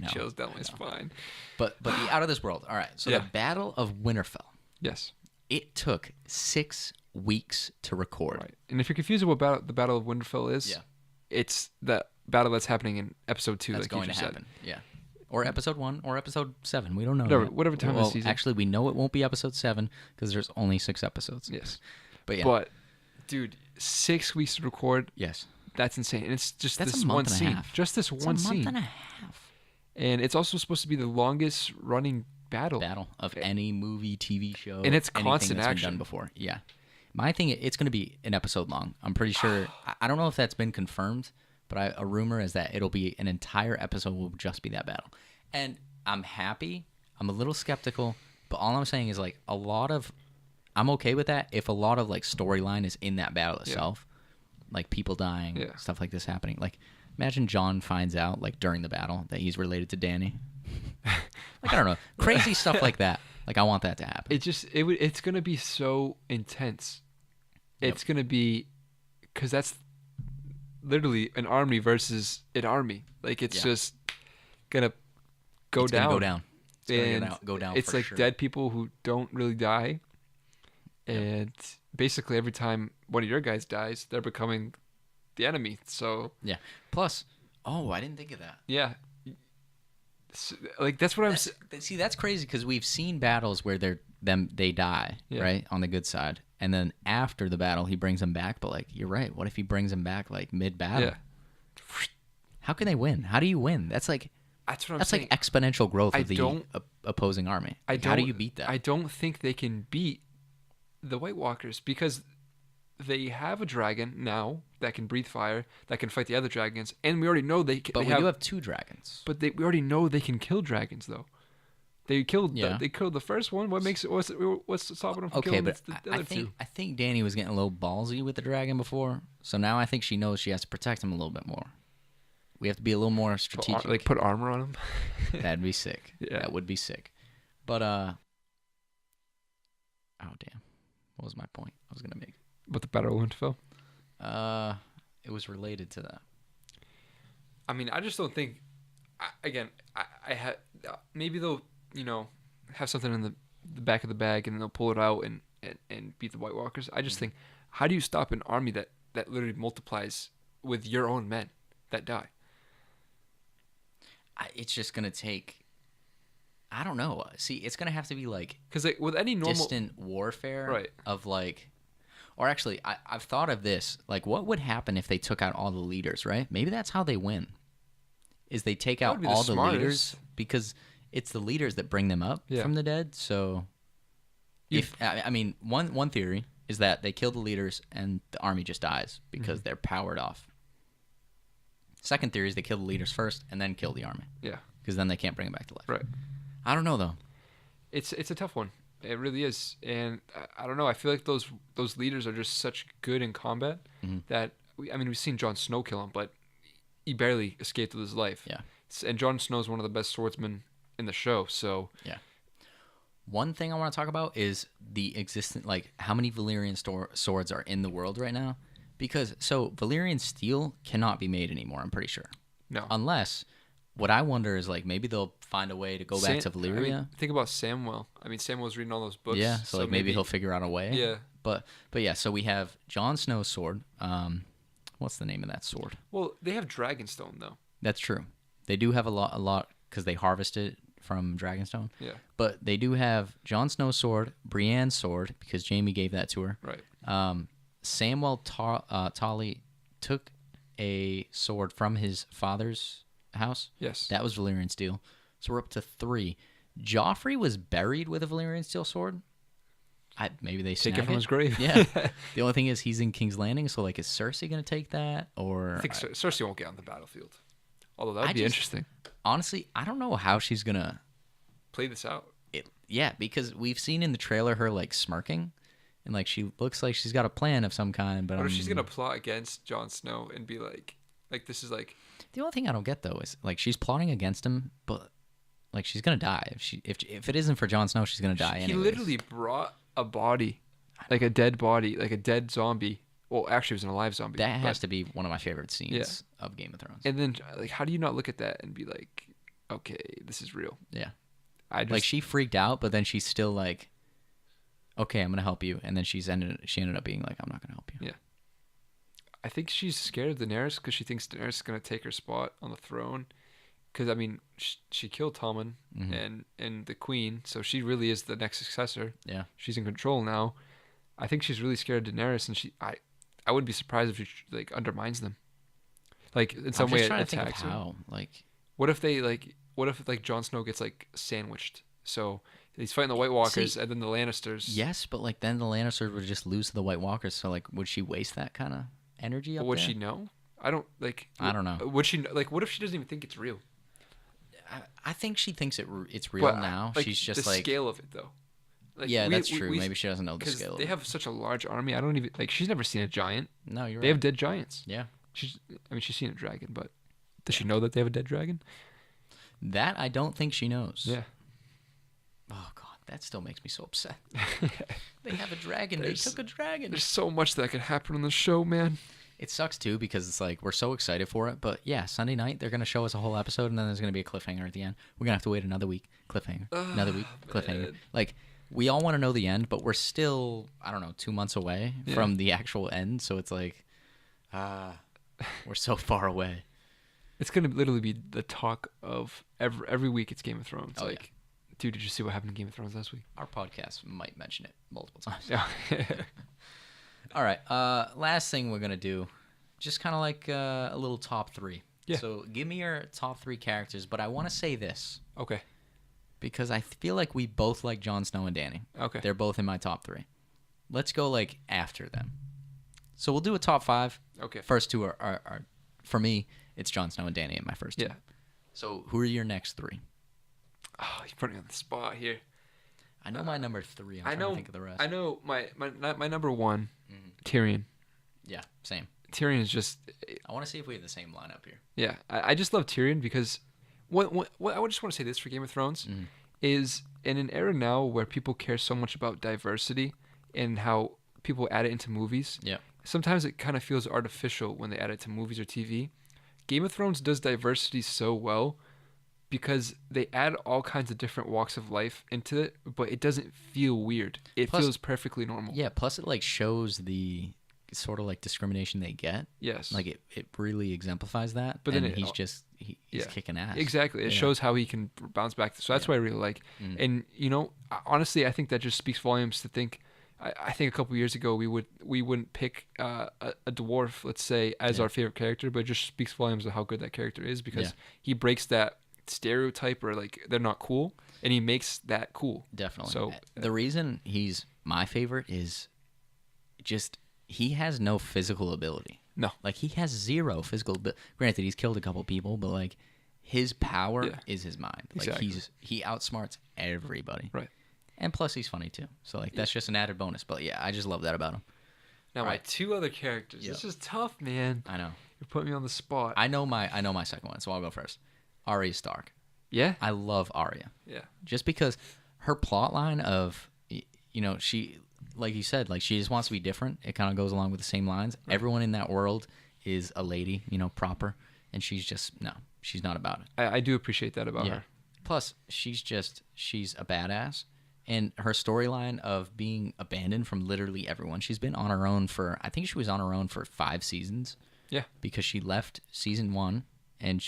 know. Chills down my spine. But the out of this world. All right. So the Battle of Winterfell. Yes. It took 6 weeks to record. Right. And if you're confused about what the Battle of Winterfell is, it's the battle that's happening in episode 2. That's going to happen. Yeah. Or episode 1 or episode 7. We don't know. Whatever time of the season. Actually, we know it won't be episode 7 because there's only 6 episodes. Yes. But yeah. But, dude, 6 weeks to record. Yes. That's insane. And it's just That's this a month one and a scene. half. Just this one scene. A month and a half. And it's also supposed to be the longest running battle Of any movie, TV show. And it's anything constant that's action. been done before. Yeah. My thing, it's going to be an episode long. I'm pretty sure. I don't know if that's been confirmed, but a rumor is that it'll be an entire episode will just be that battle. And I'm happy. I'm a little skeptical, but all I'm saying is I'm okay with that if a lot of storyline is in that battle itself, like people dying, stuff like this happening. Like, imagine Jon finds out during the battle that he's related to Dany. I don't know, crazy stuff like that. I want that to happen. It's gonna be so intense. It's gonna be, because that's literally an army versus an army. It's just gonna go down. Go down. It's and gonna go down. It's for sure. dead people who don't really die, and basically every time one of your guys dies, they're becoming the enemy. So yeah. Plus, I didn't think of that. Yeah. That's what I'm saying. See, that's crazy because we've seen battles where they die, right, on the good side, and then after the battle he brings them back. But you're right. What if he brings them back mid battle? Yeah. How can they win? How do you win? That's what I'm saying. Exponential growth of the opposing army. How do you beat that? I don't think they can beat the White Walkers because they have a dragon now that can breathe fire, that can fight the other dragons, and we already know they can. But we do have 2 dragons. But we already know they can kill dragons, though. They killed the first one. What makes it? What's stopping them from killing the other 2? I think Dany was getting a little ballsy with the dragon before, so now I think she knows she has to protect him a little bit more. We have to be a little more strategic. Put armor on him. That'd be sick. Yeah. That would be sick. But oh damn, what was my point I was gonna make? About the Battle of Winterfell? It was related to that. I mean, I just don't think. I had maybe they'll have something in the back of the bag and they'll pull it out and beat the White Walkers. I just think, how do you stop an army that literally multiplies with your own men that die? It's just gonna take. I don't know. See, it's gonna have to be because with any normal distant warfare, right? Of or actually, I've thought of this. What would happen if they took out all the leaders? Right? Maybe that's how they win. Is they take out all the leaders because it's the leaders that bring them up from the dead. So, one theory is that they kill the leaders and the army just dies because they're powered off. Second theory is they kill the leaders first and then kill the army. Yeah. Because then they can't bring them back to life. Right. I don't know though. It's a tough one. It really is, and I don't know. I feel like those leaders are just such good in combat that we've seen Jon Snow kill him, but he barely escaped with his life. Yeah. And Jon Snow is one of the best swordsmen in the show. So yeah. One thing I want to talk about is the existent how many Valyrian swords are in the world right now, because Valyrian steel cannot be made anymore. I'm pretty sure. No. Unless. What I wonder is maybe they'll find a way to go back to Valyria. Think about Samwell. Samwell's reading all those books. Yeah, so maybe he'll figure out a way. Yeah. But yeah, so we have Jon Snow's sword. What's the name of that sword? Well, they have Dragonstone though. That's true. They do have a lot because they harvested from Dragonstone. Yeah. But they do have Jon Snow's sword, Brienne's sword because Jaime gave that to her. Right. Samwell Tarly took a sword from his father's house. Yes. That was Valyrian steel. So we're up to 3. Joffrey was buried with a Valyrian steel sword. Maybe they Take snag it from his grave. Yeah. The only thing is he's in King's Landing, so like, is Cersei gonna take that or? I think Cersei won't get on the battlefield. Although that would be just- interesting. Honestly, I don't know how she's gonna. Play this out. Yeah, because we've seen in the trailer her like smirking, and like she looks like she's got a plan of some kind. But What if she's gonna plot against Jon Snow and be like this is like. The only thing I don't get though is like she's plotting against him, but like she's gonna die if it isn't for Jon Snow, she's gonna die. He anyways. literally brought a body, like a dead body, like a dead zombie. Well, actually, it was an alive zombie. That has to be one of my favorite scenes of Game of Thrones. And then, like, how do you not look at that and be like, okay, this is real? Yeah. I just, Like she freaked out, but then she's still like, okay, I'm gonna help you, and then she ended up being like, I'm not gonna help you. Yeah. I think she's scared of Daenerys because she thinks Daenerys is gonna take her spot on the throne. Because I mean, she killed Tommen and the Queen, so she really is the next successor. Yeah. She's in control now. I think she's really scared of Daenerys, and I wouldn't be surprised if she like undermines them. Like in some I'm way just trying to think of attacks them. how. Like, What if Jon Snow gets like sandwiched? So he's fighting the White Walkers See, and then the Lannisters. yes, but like then the Lannisters would just lose to the White Walkers. So like, would she waste that kind of energy up But would there? she know? I don't know. Would she like? What if she doesn't even think it's real? I think she thinks it's real But, now. like, She's just the like, scale of it though. Like, yeah, that's true. Maybe she doesn't know the because scale. they of have such a large army. I don't even like. She's never seen a giant. it. No, you're They right. have dead giants. Yeah, She's seen a dragon, but does she know that they have a dead dragon? that I don't think she knows. Yeah. Oh god, that still makes me so upset. They have a dragon. They took a dragon. There's so much that could happen on the show, man. It sucks too because it's like we're so excited for it, but yeah, Sunday night they're gonna show us a whole episode and then there's gonna be a cliffhanger at the end. We're gonna have to wait another week. Cliffhanger. Another week. Cliffhanger. Man. Like we all want to know the end, but we're still 2 months away from the actual end. So it's like, we're so far away. It's gonna literally be the talk of every week. It's Game of Thrones. Oh, like, dude, did you see what happened in Game of Thrones last week? Our podcast might mention it multiple times. Yeah. All right. Last thing we're gonna do, just kind of like a little top 3. Yeah. So give me your top 3 characters, but I want to say this Okay. because I feel like we both like Jon Snow and Dany. Okay. They're both in my top 3. Let's go like after them. So we'll do a top 5. Okay. First 2 are for me. It's Jon Snow and Dany in my first 2. Yeah. So who are your next 3? Oh, you put me on the spot here. I know my number 3. I'm trying to think of the rest. I know my number 1, Tyrion. Yeah, same. Tyrion is just. I want to see if we have the same lineup here. Yeah, I just love Tyrion because what I would just want to say this for Game of Thrones is in an era now where people care so much about diversity and how people add it into movies. Yeah. Sometimes it kind of feels artificial when they add it to movies or TV. Game of Thrones does diversity so well because they add all kinds of different walks of life into it, but it doesn't feel weird. It Plus- feels perfectly normal. Yeah, plus it like shows the sort of like discrimination they get. Yes. Like it really exemplifies that. But then and it- he's yeah. kicking ass. Exactly. It Yeah. shows how he can bounce back. So that's what I really like. And honestly, I think that just speaks volumes to think. I think a couple years ago we wouldn't pick a dwarf, let's say, as our favorite character, but it just speaks volumes of how good that character is because he breaks that stereotype or like they're not cool, and he makes that cool. Definitely. So the reason he's my favorite is just he has no physical ability. No. Like he has zero physical ability. Granted, he's killed a couple people, but like his power is his mind. Like Exactly. he outsmarts everybody. Right. And plus he's funny too. So like that's just an added bonus. But yeah, I just love that about him. Now my Right. 2 other characters. Yep. This is tough, man. I know. You're putting me on the spot. I know my second one, so I'll go first. Arya Stark. Yeah. I love Arya. Yeah. Just because her plot line of she, like you said, like she just wants to be different. It kind of goes along with the same lines. Right. Everyone in that world is a lady, proper, and she's not about it. I do appreciate that about her. Plus, she's a badass, and her storyline of being abandoned from literally everyone. She's been on her own I think she was on her own for 5 seasons. Yeah. Because she left season 1. And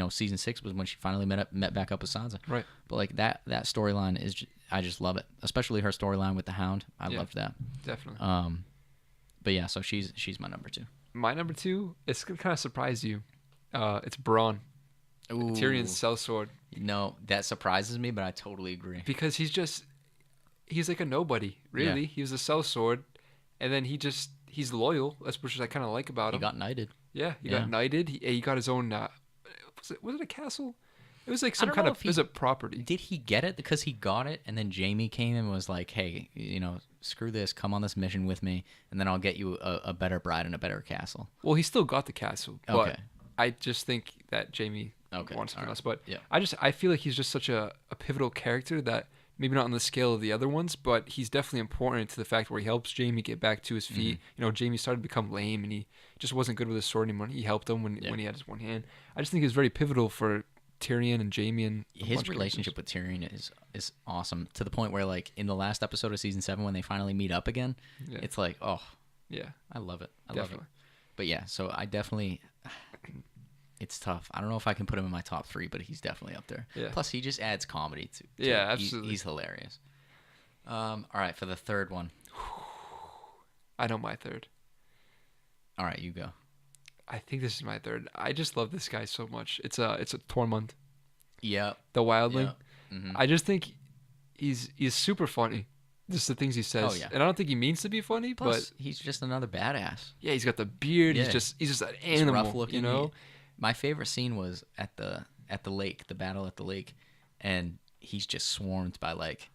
season 6 was when she finally met back up with Sansa. Right. But like that storyline is, I just love it. Especially her storyline with the Hound. I loved that. Definitely. But yeah, so she's my number 2. My number 2, it's gonna kind of surprise you. It's Braun. Ooh. Tyrion's sellsword. No, that surprises me, but I totally agree. Because he's like a nobody, really. Yeah. He was a sellsword, and then he's loyal. That's what I kind of like about He him. got knighted. Yeah, he Yeah. got knighted. He got his own. Was it a castle? It was like I some don't kind know of. if It was a property. Did he get it because he got it, and then Jamie came and was like, "Hey, screw this. Come on this mission with me, and then I'll get you a better bride and a better castle." Well, he still got the castle, but Okay. I just think that Jamie Okay, wants something alright. else. But Yeah. I feel like he's just such a pivotal character that maybe not on the scale of the other ones, but he's definitely important to the fact where he helps Jamie get back to his feet. Jamie started to become lame and he just wasn't good with his sword anymore. He helped him when he had his one hand. I just think he's very pivotal for Tyrion and Jamie and a His bunch of relationship with Tyrion is awesome to the point where, like, in the last episode of season 7, when they finally meet up again, Yeah. it's like, oh, Yeah, I love it. I love definitely. it. But yeah, so I definitely. It's tough. I don't know if I can put him in my top 3, but he's definitely up there. Yeah. Plus, he just adds comedy to. Yeah, it. absolutely. He's hilarious. All right, for the third one. I know my third. All right, you go. I think this is my third. I just love this guy so much. It's a Tormund, Yep. the wildling. Yep. Mhm. I just think he's super funny. Just the things he says. Oh, yeah. And I don't think he means to be funny, Plus, but he's just another badass. yeah, he's got the beard. Yeah. He's just an He's animal, rough looking. you know? My favorite scene was at the lake, the battle at the lake, and he's just swarmed by like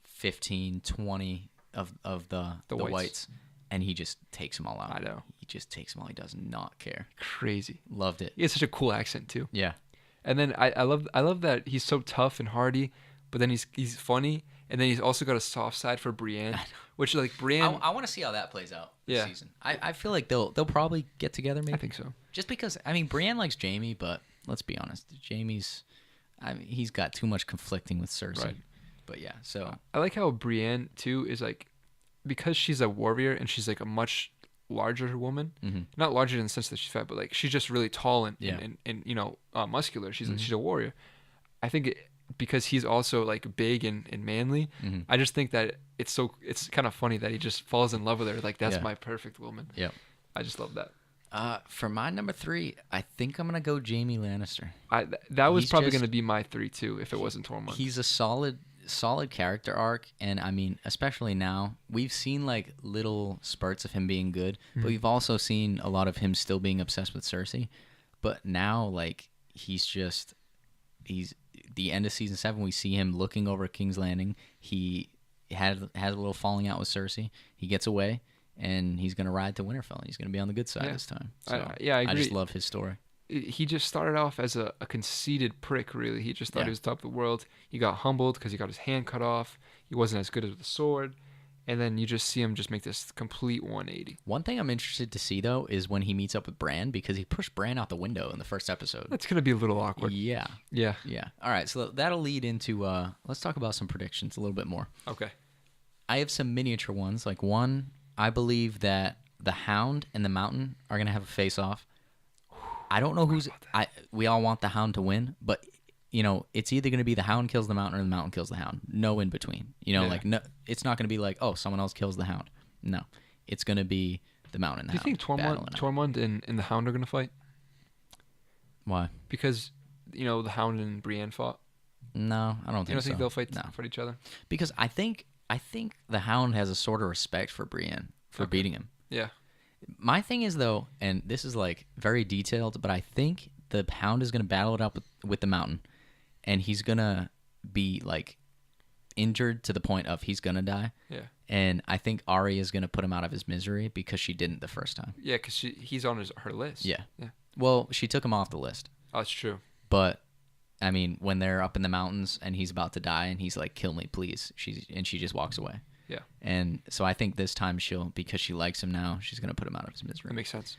15, 20 of the whites, and he just takes them all out. I know. He just takes them all. He does not care. Crazy. Loved it. He has such a cool accent too. Yeah. And then I love that he's so tough and hardy, but then he's funny, and then he's also got a soft side for Brienne, which like Brienne. I want to see how that plays out this Yeah. season. I feel like they'll probably get together maybe. I think so. Just because, I mean, Brienne likes Jamie, but let's be honest, he's got too much conflicting with Cersei. Right. But yeah, so I like how Brienne too is like, because she's a warrior and she's like a much larger woman, not larger in the sense that she's fat, but like she's just really tall and Yeah. and muscular. She's a warrior. I think because he's also like big and manly. I just think that it's kind of funny that he just falls in love with her. Like that's Yeah. my perfect woman. yeah. I just love that. For my number 3, I think I'm gonna go Jamie Lannister. That was He's probably just- going to be my 3 too if it wasn't Tormund. He's a solid character arc, and I mean, especially now, we've seen like little spurts of him being good, but we've also seen a lot of him still being obsessed with Cersei. But now, like, he's the end of season 7. We see him looking over King's Landing. He has a little falling out with Cersei. He gets away, and he's gonna ride to Winterfell. He's gonna be on the good side Yeah. this time. I So agree. I just love his story. He just started off as a conceited prick, really. He just thought Yeah. he was top of the world. He got humbled because he got his hand cut off. He wasn't as good as the sword. And then you just see him just make this complete 180. One thing I'm interested to see, though, is when he meets up with Bran, because he pushed Bran out the window in the first episode. That's going to be a little awkward. Yeah. Yeah. Yeah. All right. So that'll lead into let's talk about some predictions a little bit more. Okay. I have some miniature ones. Like one, I believe that the Hound and the Mountain are gonna have a face-off. I don't know who's. We all want the Hound to win, but it's either gonna be the Hound kills the Mountain or the Mountain kills the Hound. No in between. Yeah. Like no, it's not gonna be like, oh, someone else kills the Hound. No, it's gonna be the Mountain and the Do you Hound. think battling it out. Tormund and the Hound are going to fight? Why? Because, the Hound and Brienne fought. No, I don't think You don't so. think they'll fight No, fight each other? because I think the Hound has a sort of respect for Brienne for Okay. beating him. Yeah. My thing is, though, and this is like very detailed, but I think the Hound is going to battle it out with the Mountain, and he's going to be like injured to the point of he's going to die. Yeah. And I think Arya is going to put him out of his misery because she didn't the first time. Yeah, because he's on her list. Yeah. Yeah. Well, she took him off the list, Oh, that's true. but I mean, when they're up in the mountains and he's about to die and he's like, "Kill me, please," she just walks away. Yeah. And so I think this time because she likes him now, she's going to put him out of his misery. That makes sense.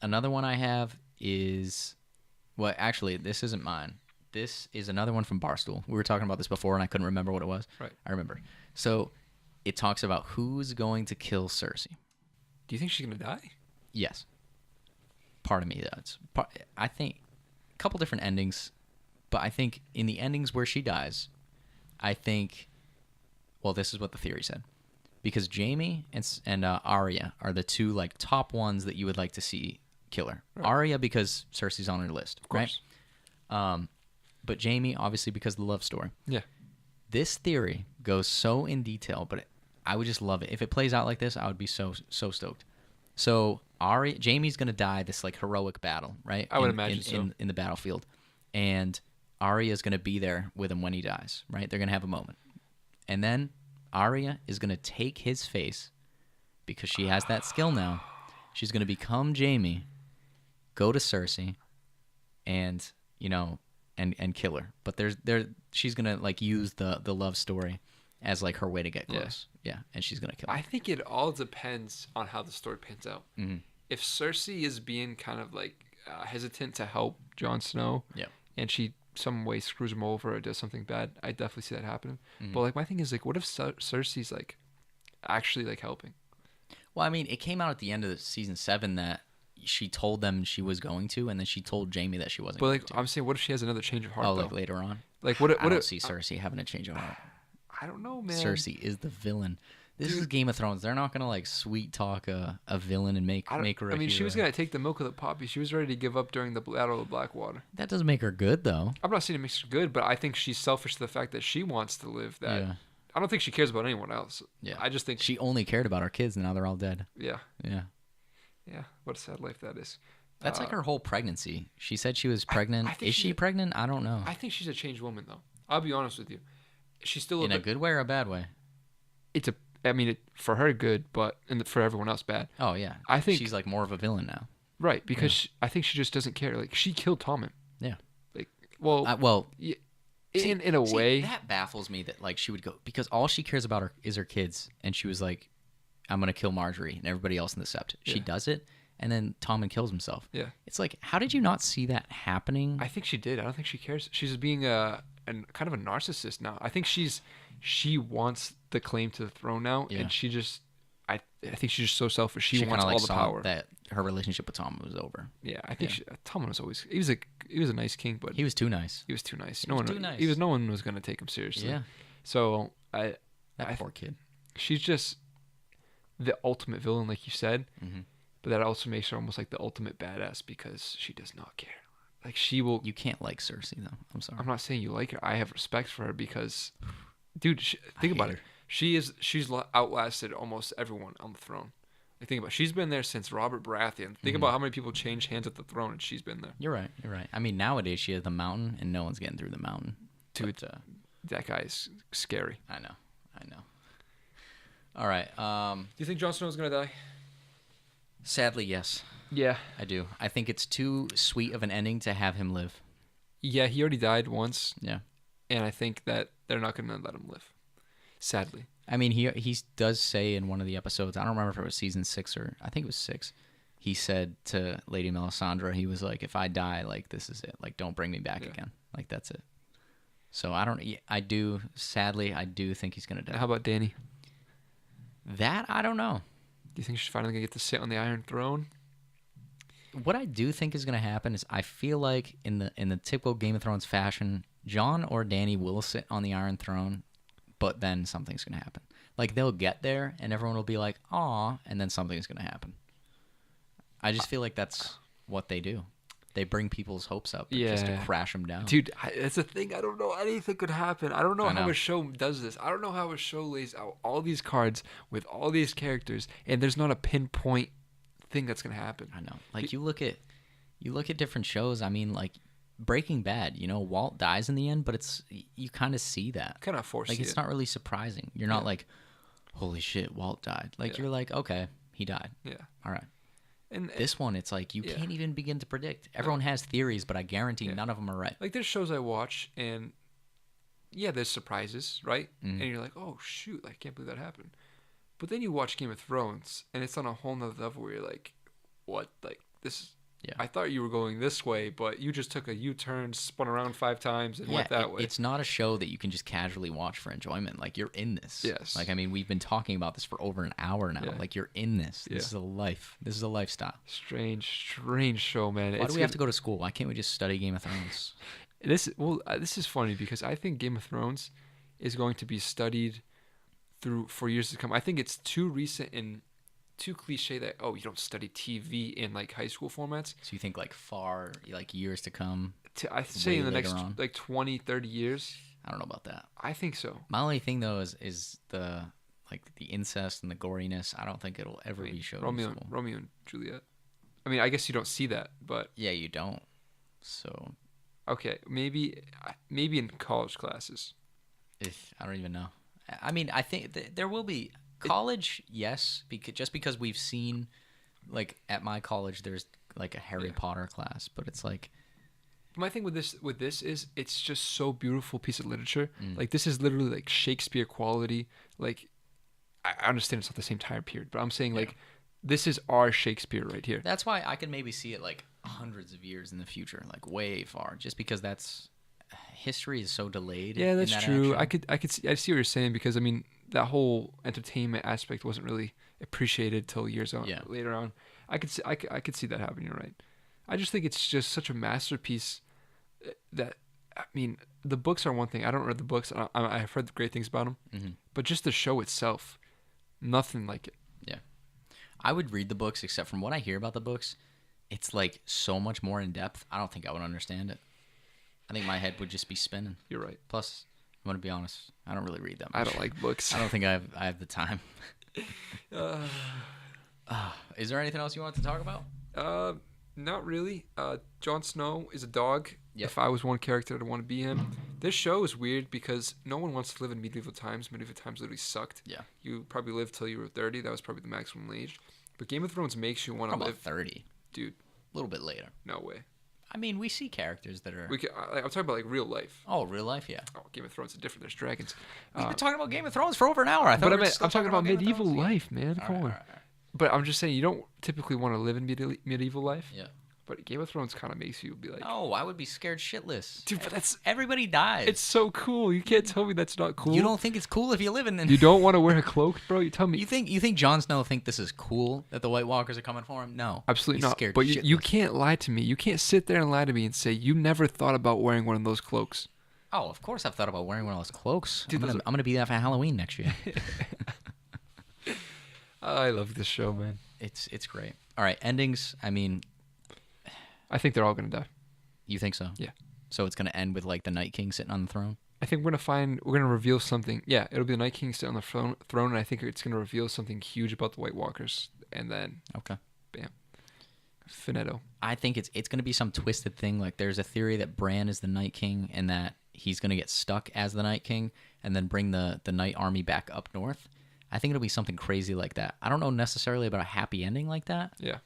Another one I have is, well, actually, this isn't mine. This is another one from Barstool. We were talking about this before, and I couldn't remember what it was. Right. I remember. So it talks about who's going to kill Cersei. Do you think she's going to die? Yes. Part of me does. I think a couple different endings, but I think in the endings where she dies, I think, well, this is what the theory said. Because Jaime and Arya are the two like top ones that you would like to see kill her. Right. Arya because Cersei's on her list, Of course. right? But Jaime obviously because of the love story. Yeah. This theory goes so in detail, but I would just love it if it plays out like this. I would be so stoked. So Jaime's gonna die this like heroic battle, right? I would imagine so. In the battlefield, and Arya's gonna be there with him when he dies, right? They're gonna have a moment, and then Arya is gonna take his face because she has that skill now. She's gonna become Jaime, go to Cersei, and and kill her. But she's gonna like use the love story as like her way to get close. Yeah, and she's gonna kill her. I think it all depends on how the story pans out. Mm-hmm. If Cersei is being kind of like hesitant to help Jon Snow, Yeah. and she some way screws him over or does something bad, I definitely see that happening. Mm-hmm. But like my thing is like, what if Cersei's like actually like helping? Well, I mean, it came out at the end of the season 7 that she told them she was going to, and then she told Jaime that she wasn't. But going like to. I'm saying, what if she has another change of heart? Oh, though? like later on. Like what? I don't if, see Cersei having a change of heart. I don't know, man. Cersei is the villain. This is Dude. Game of Thrones. They're not gonna like sweet talk a villain and make her. I mean, she was gonna take the milk of the poppy. She was ready to give up during the Battle of Blackwater. That doesn't make her good though. I'm not saying it makes her good, but I think she's selfish to the fact that she wants to live that. Yeah. I don't think she cares about anyone else. Yeah. I just think She only cared about her kids, and now they're all dead. Yeah. Yeah. Yeah. What a sad life that is. That's like her whole pregnancy. She said she was pregnant. I think Is she pregnant? I don't know. I think she's a changed woman, though. I'll be honest with you. She's still In a good way or a bad way? I mean, for her good, but for everyone else bad. Oh yeah. I think she's like more of a villain now. right because I think she just doesn't care. Like she killed Tommen. Yeah. Like well, in a way that baffles me that like she would go because all she cares about is her kids, and she was like, I'm gonna kill Marjorie and everybody else in the Sept. She Yeah. does it, and then Tommen kills himself. Yeah. It's like, how did you not see that happening? I think she did. I don't think she cares. She's being a kind of a narcissist now. I think she wants the claim to the throne now, Yeah. and she just I think she's just so selfish. She kinda wants all like the saw power. that her relationship with Tommen was over. Yeah, I think Tommen was always he was a nice king, but He was too nice. he was too nice. He was too nice. No one was gonna take him seriously. Yeah. So That I- poor kid. she's just the ultimate villain, like you said. Mhm. But that also makes her almost like the ultimate badass because she does not care. Like she will. You can't like Cersei though. I'm sorry. I'm not saying you like her. I have respect for her because, dude, think hate about her. it. She's outlasted almost everyone on the throne. Like, think about it. She's been there since Robert Baratheon. Think about how many people changed hands at the throne, and she's been there. You're right. You're right. I mean, nowadays she has the mountain, and no one's getting through the mountain. Dude, But, that guy is scary. I know. All right. Do you think Jon Snow's gonna die? Sadly, yes, Yeah. I do. I think it's too sweet of an ending to have him live. Yeah, he already died once, Yeah. and I think that they're not gonna let him live. Sadly. I mean, he does say in one of the episodes, I don't remember if it was season 6 or I think it was 6. He said to Lady Melisandre, he was like, "If I die, like this is it. Like don't bring me back Yeah. again. Like that's it." So sadly, I do think he's gonna die. How about Dany? That I don't know. Do you think she's finally gonna get to sit on the Iron Throne? What I do think is going to happen is I feel like in the typical Game of Thrones fashion, Jon or Dany will sit on the Iron Throne, but then something's going to happen. Like they'll get there and everyone will be like, "Aw," and then something's going to happen. I just feel like that's what they do. They bring people's hopes up just to Yeah. crash them down. Dude, that's the thing. I don't know anything could happen. I don't know I how know. a show does this. I don't know how a show lays out all these cards with all these characters, and there's not a pinpoint thing that's gonna happen. I know. Like you look at different shows. I mean, like Breaking Bad. Walt dies in the end, but you kind of see that. Kind of forced. Like it's not really surprising. You're not like, "Holy shit, Walt died." Like Yeah. you're like, "Okay, he died." Yeah. All right. And This one, it's like you Yeah. can't even begin to predict. Everyone has theories, but I guarantee Yeah. none of them are right. like there's shows I watch, and yeah, there's surprises, right? Mhm. And you're like, oh shoot, I can't believe that happened. But then you watch Game of Thrones, and it's on a whole nother level where you're like, what? Like this? Yeah. I thought you were going this way, but you just took a U-turn, spun around 5 times, and went that way. It's not a show that you can just casually watch for enjoyment. Like you're in this. Yes. Like I mean, we've been talking about this for over an hour now. Yeah. Like you're in this. This Yeah. is a life. This is a lifestyle. Strange show, man. Why do we have to go to school? Why can't we just study Game of Thrones? This is funny because I think Game of Thrones is going to be studied for years to come. I think it's too recent in too cliche that you don't study TV in like high school formats. So you think like far, like years to come? I say in the next on. like 20, 30 years. I don't know about that. I think so. My only thing though is the like the incest and the goriness. I don't think it'll ever be shown in school. Romeo and Juliet. I mean, I guess you don't see that, but yeah, you don't. So okay, maybe in college classes. I don't even know. I mean, I think there will be college, yes, because we've seen, like at my college, there's like a Harry Potter class, but it's like. My thing with this is it's just so beautiful piece of literature. Like this is literally like Shakespeare quality. Like I understand it's not the same time period, but I'm saying like this is our Shakespeare right here. That's why I could maybe see it like hundreds of years in the future, like way far, just because history is so delayed. Yeah, that's true. Action. I see what you're saying, because I mean that whole entertainment aspect wasn't really appreciated till years on later on. I could see that happening. You're right. I just think it's just such a masterpiece that, I mean, the books are one thing. I don't read the books. I've heard great things about them, but just the show itself, nothing like it. Yeah, I would read the books, except from what I hear about the books, it's like so much more in depth. I don't think I would understand it. I think my head would just be spinning. You're right. Plus, I'm gonna be honest, I don't really read that much. I don't like books. I don't think I have the time. Is there anything else you want to talk about? Not really. Jon Snow is a dog. Yep. If I was one character, I'd want to be him. This show is weird because no one wants to live in medieval times. Medieval times literally sucked. Yeah. You probably lived till you were 30. That was probably the maximum age. But Game of Thrones makes you want to About live. 30. Dude. A little bit later. No way. I mean, we see characters that are. I'm talking about like real life. Oh, real life, yeah. Oh, Game of Thrones is different. There's dragons. We've been talking about Game of Thrones for over an hour. I'm talking about medieval life, man. Come on. All right. But I'm just saying, you don't typically want to live in medieval life. Yeah. But Game of Thrones kind of makes you be like, no, I would be scared shitless. Dude, but everybody dies. It's so cool. You can't tell me that's not cool. You don't think it's cool if you live in it. You don't want to wear a cloak, bro? You tell me. You think Jon Snow think this is cool that the White Walkers are coming for him? No, absolutely he's not. Scared but shitless. you can't lie to me. You can't sit there and lie to me and say you never thought about wearing one of those cloaks. Oh, of course I've thought about wearing one of those cloaks. Dude, I'm gonna be that for Halloween next year. I love this show, man. It's great. All right, endings. I mean, I think they're all gonna die. You think so? Yeah. So it's gonna end with like the Night King sitting on the throne. I think we're gonna reveal something. Yeah, it'll be the Night King sitting on the throne, and I think it's gonna reveal something huge about the White Walkers, and then okay, bam, finito. I think it's gonna be some twisted thing. Like there's a theory that Bran is the Night King, and that he's gonna get stuck as the Night King, and then bring the Night Army back up north. I think it'll be something crazy like that. I don't know necessarily about a happy ending like that. Yeah.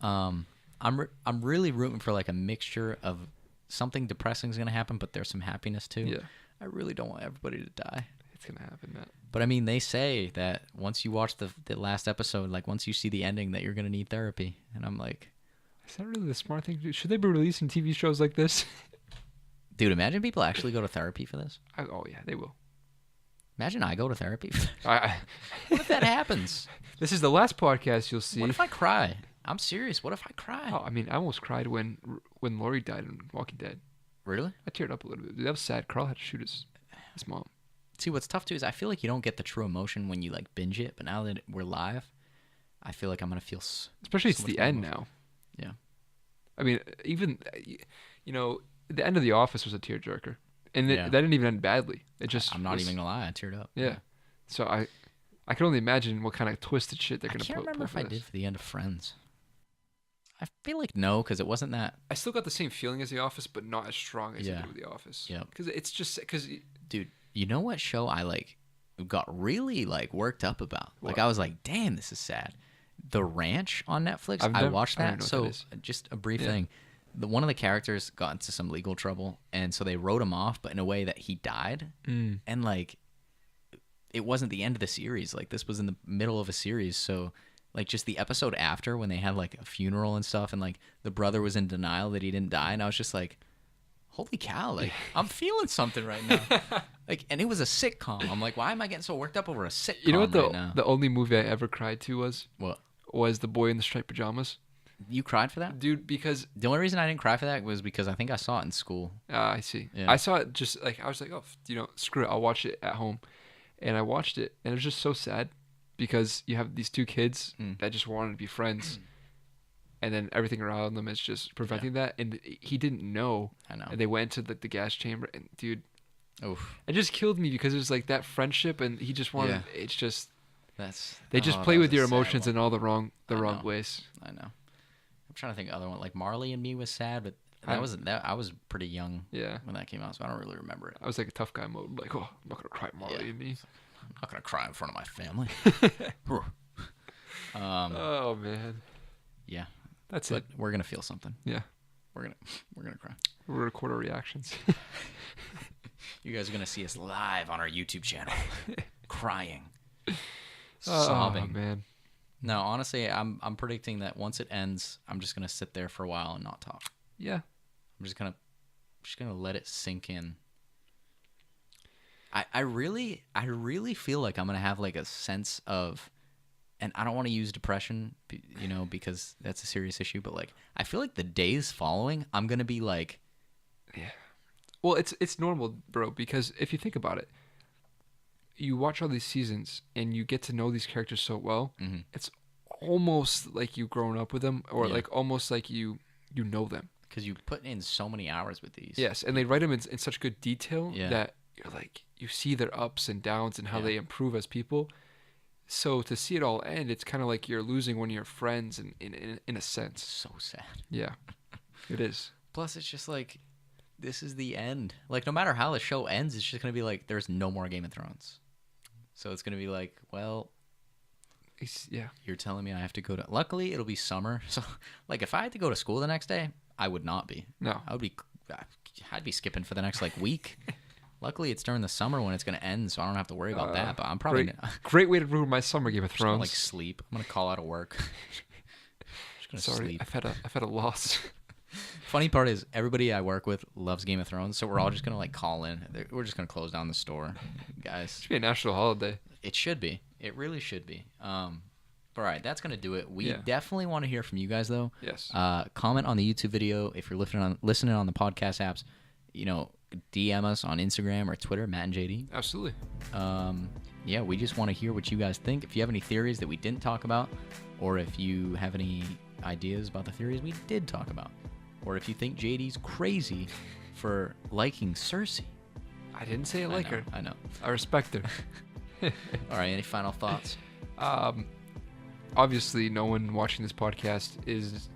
I'm really rooting for like a mixture of something depressing is gonna happen, but there's some happiness too. Yeah. I really don't want everybody to die. It's gonna happen, Matt. But I mean, they say that once you watch the last episode, like once you see the ending, that you're gonna need therapy. And I'm like, is that really the smart thing to do? Should they be releasing TV shows like this? Dude, imagine people actually go to therapy for this. Oh yeah, they will. Imagine I go to therapy for this. What if that happens? This is the last podcast you'll see. What if I cry? I'm serious. What if I cry? Oh, I mean, I almost cried when Laurie died in Walking Dead. Really? I teared up a little bit. That was sad. Carl had to shoot his mom. See, what's tough too is I feel like you don't get the true emotion when you like binge it. But now that we're live, I feel like I'm gonna feel. Especially it's the end now. Yeah. I mean, even the end of The Office was a tearjerker, and that didn't even end badly. It just. I'm not even gonna lie. I teared up. Yeah. So I can only imagine what kind of twisted shit they're gonna put. I can't remember if I did for the end of Friends. I feel like no, because it wasn't that. I still got the same feeling as The Office, but not as strong as I did with The Office. Yeah. Because it's just dude, you know what show I like got really like worked up about? What? Like I was like, damn, this is sad. The Ranch on Netflix. I watched that. So just a brief thing. One of the characters got into some legal trouble, and so they wrote him off, but in a way that he died. And like, it wasn't the end of the series. Like this was in the middle of a series, so. Like, just the episode after when they had, like, a funeral and stuff, and, like, the brother was in denial that he didn't die, and I was just like, holy cow, like, I'm feeling something right now. Like, and it was a sitcom. I'm like, why am I getting so worked up over a sitcom You know what right now? The only movie I ever cried to was? What? Was The Boy in the Striped Pajamas. You cried for that? Dude, because... The only reason I didn't cry for that was because I think I saw it in school. I see. Yeah. I saw it just, like, I was like, oh, screw it, I'll watch it at home. And I watched it, and it was just so sad. because you have these two kids Mm. that just wanted to be friends, and then everything around them is just preventing that. And he didn't know. I know. And they went to the gas chamber, and dude, Oof. it just killed me because it was like that friendship, and he just wanted. Yeah. It's just They just play with your emotions in all the wrong I wrong know. ways. I know. I'm trying to think of other one like Marley and Me was sad, but I I was pretty young Yeah. when that came out, so I don't really remember it. I was like a tough guy mode, like, oh, I'm not gonna cry, Marley Yeah. and me. I'm not gonna cry in front of my family. Oh man, Yeah, that's but it. we're gonna feel something. Yeah, We're gonna cry. we'll record our reactions. You guys are gonna see us live on our YouTube channel, crying, Oh sobbing. man, No, honestly, I'm predicting that once it ends, I'm just gonna sit there for a while and not talk. yeah. I'm just gonna let it sink in. I really feel like I'm gonna have like a sense of, and I don't want to use depression, because that's a serious issue. But like, I feel like the days following, I'm gonna be like, Well, it's normal, bro, because if you think about it, you watch all these seasons and you get to know these characters so well. Mhm. It's almost like you've grown up with them, or Yeah. like almost like you know them. because you put in so many hours with these. Yes, and they write them in such good detail Yeah. that you're like you see their ups and downs and how Yeah. they improve as people. So to see it all end, it's kind of like you're losing one of your friends in a sense. So sad. Yeah, it is. Plus, it's just like, this is the end. Like, no matter how the show ends, it's just gonna be like, there's no more Game of Thrones. So it's gonna be like, well, Yeah. you're telling me I have to go to. Luckily, it'll be summer. So, like, if I had to go to school the next day, I would not be. No. I'd be skipping for the next like week. Luckily, it's during the summer when it's gonna end, so I don't have to worry about that. But I'm probably Great way to ruin my summer Game of just gonna, Thrones. like sleep. I'm gonna call out of work. Just gonna Sorry, sleep. I've had a loss. Funny part is everybody I work with loves Game of Thrones, so we're all just gonna like call in. We're just gonna close down the store, guys. Should be a national holiday. It should be. It really should be. All right, that's gonna do it. We Yeah. definitely want to hear from you guys, though. Yes. Comment on the YouTube video if you're listening on the podcast apps. DM us on Instagram or Twitter, Matt and JD. Absolutely. Yeah, we just want to hear what you guys think. If you have any theories that we didn't talk about, or if you have any ideas about the theories we did talk about, or if you think JD's crazy for liking Cersei. I didn't say I like her. I know. I respect her. All right, any final thoughts? Obviously, no one watching this podcast is.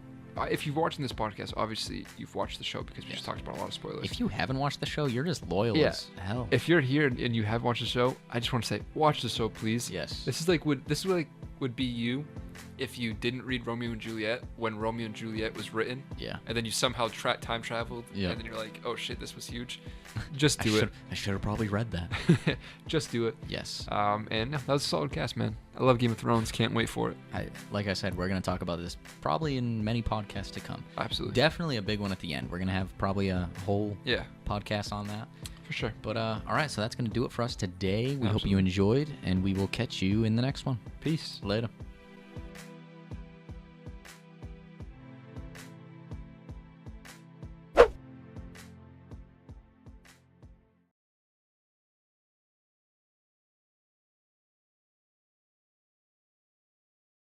If you're watching this podcast, obviously you've watched the show because we just talked about a lot of spoilers. If you haven't watched the show, you're just loyal Yeah. as hell. If you're here and you have watched the show, I just want to say, watch the show, please. Yes. This is would be you if you didn't read Romeo and Juliet when Romeo and Juliet was written. Yeah. And then you somehow time traveled. Yeah. And then you're like, oh shit, this was huge. Just do it. I should have probably read that. Just do it. Yes. And that was a solid cast, man. I love Game of Thrones. Can't wait for it. Like I said, we're going to talk about this probably in many podcasts to come. Absolutely. Definitely a big one at the end. We're going to have probably a whole Yeah, podcast on that. for sure. But all right, so that's going to do it for us today. We hope Absolutely. you enjoyed, and we will catch you in the next one. Peace. Later.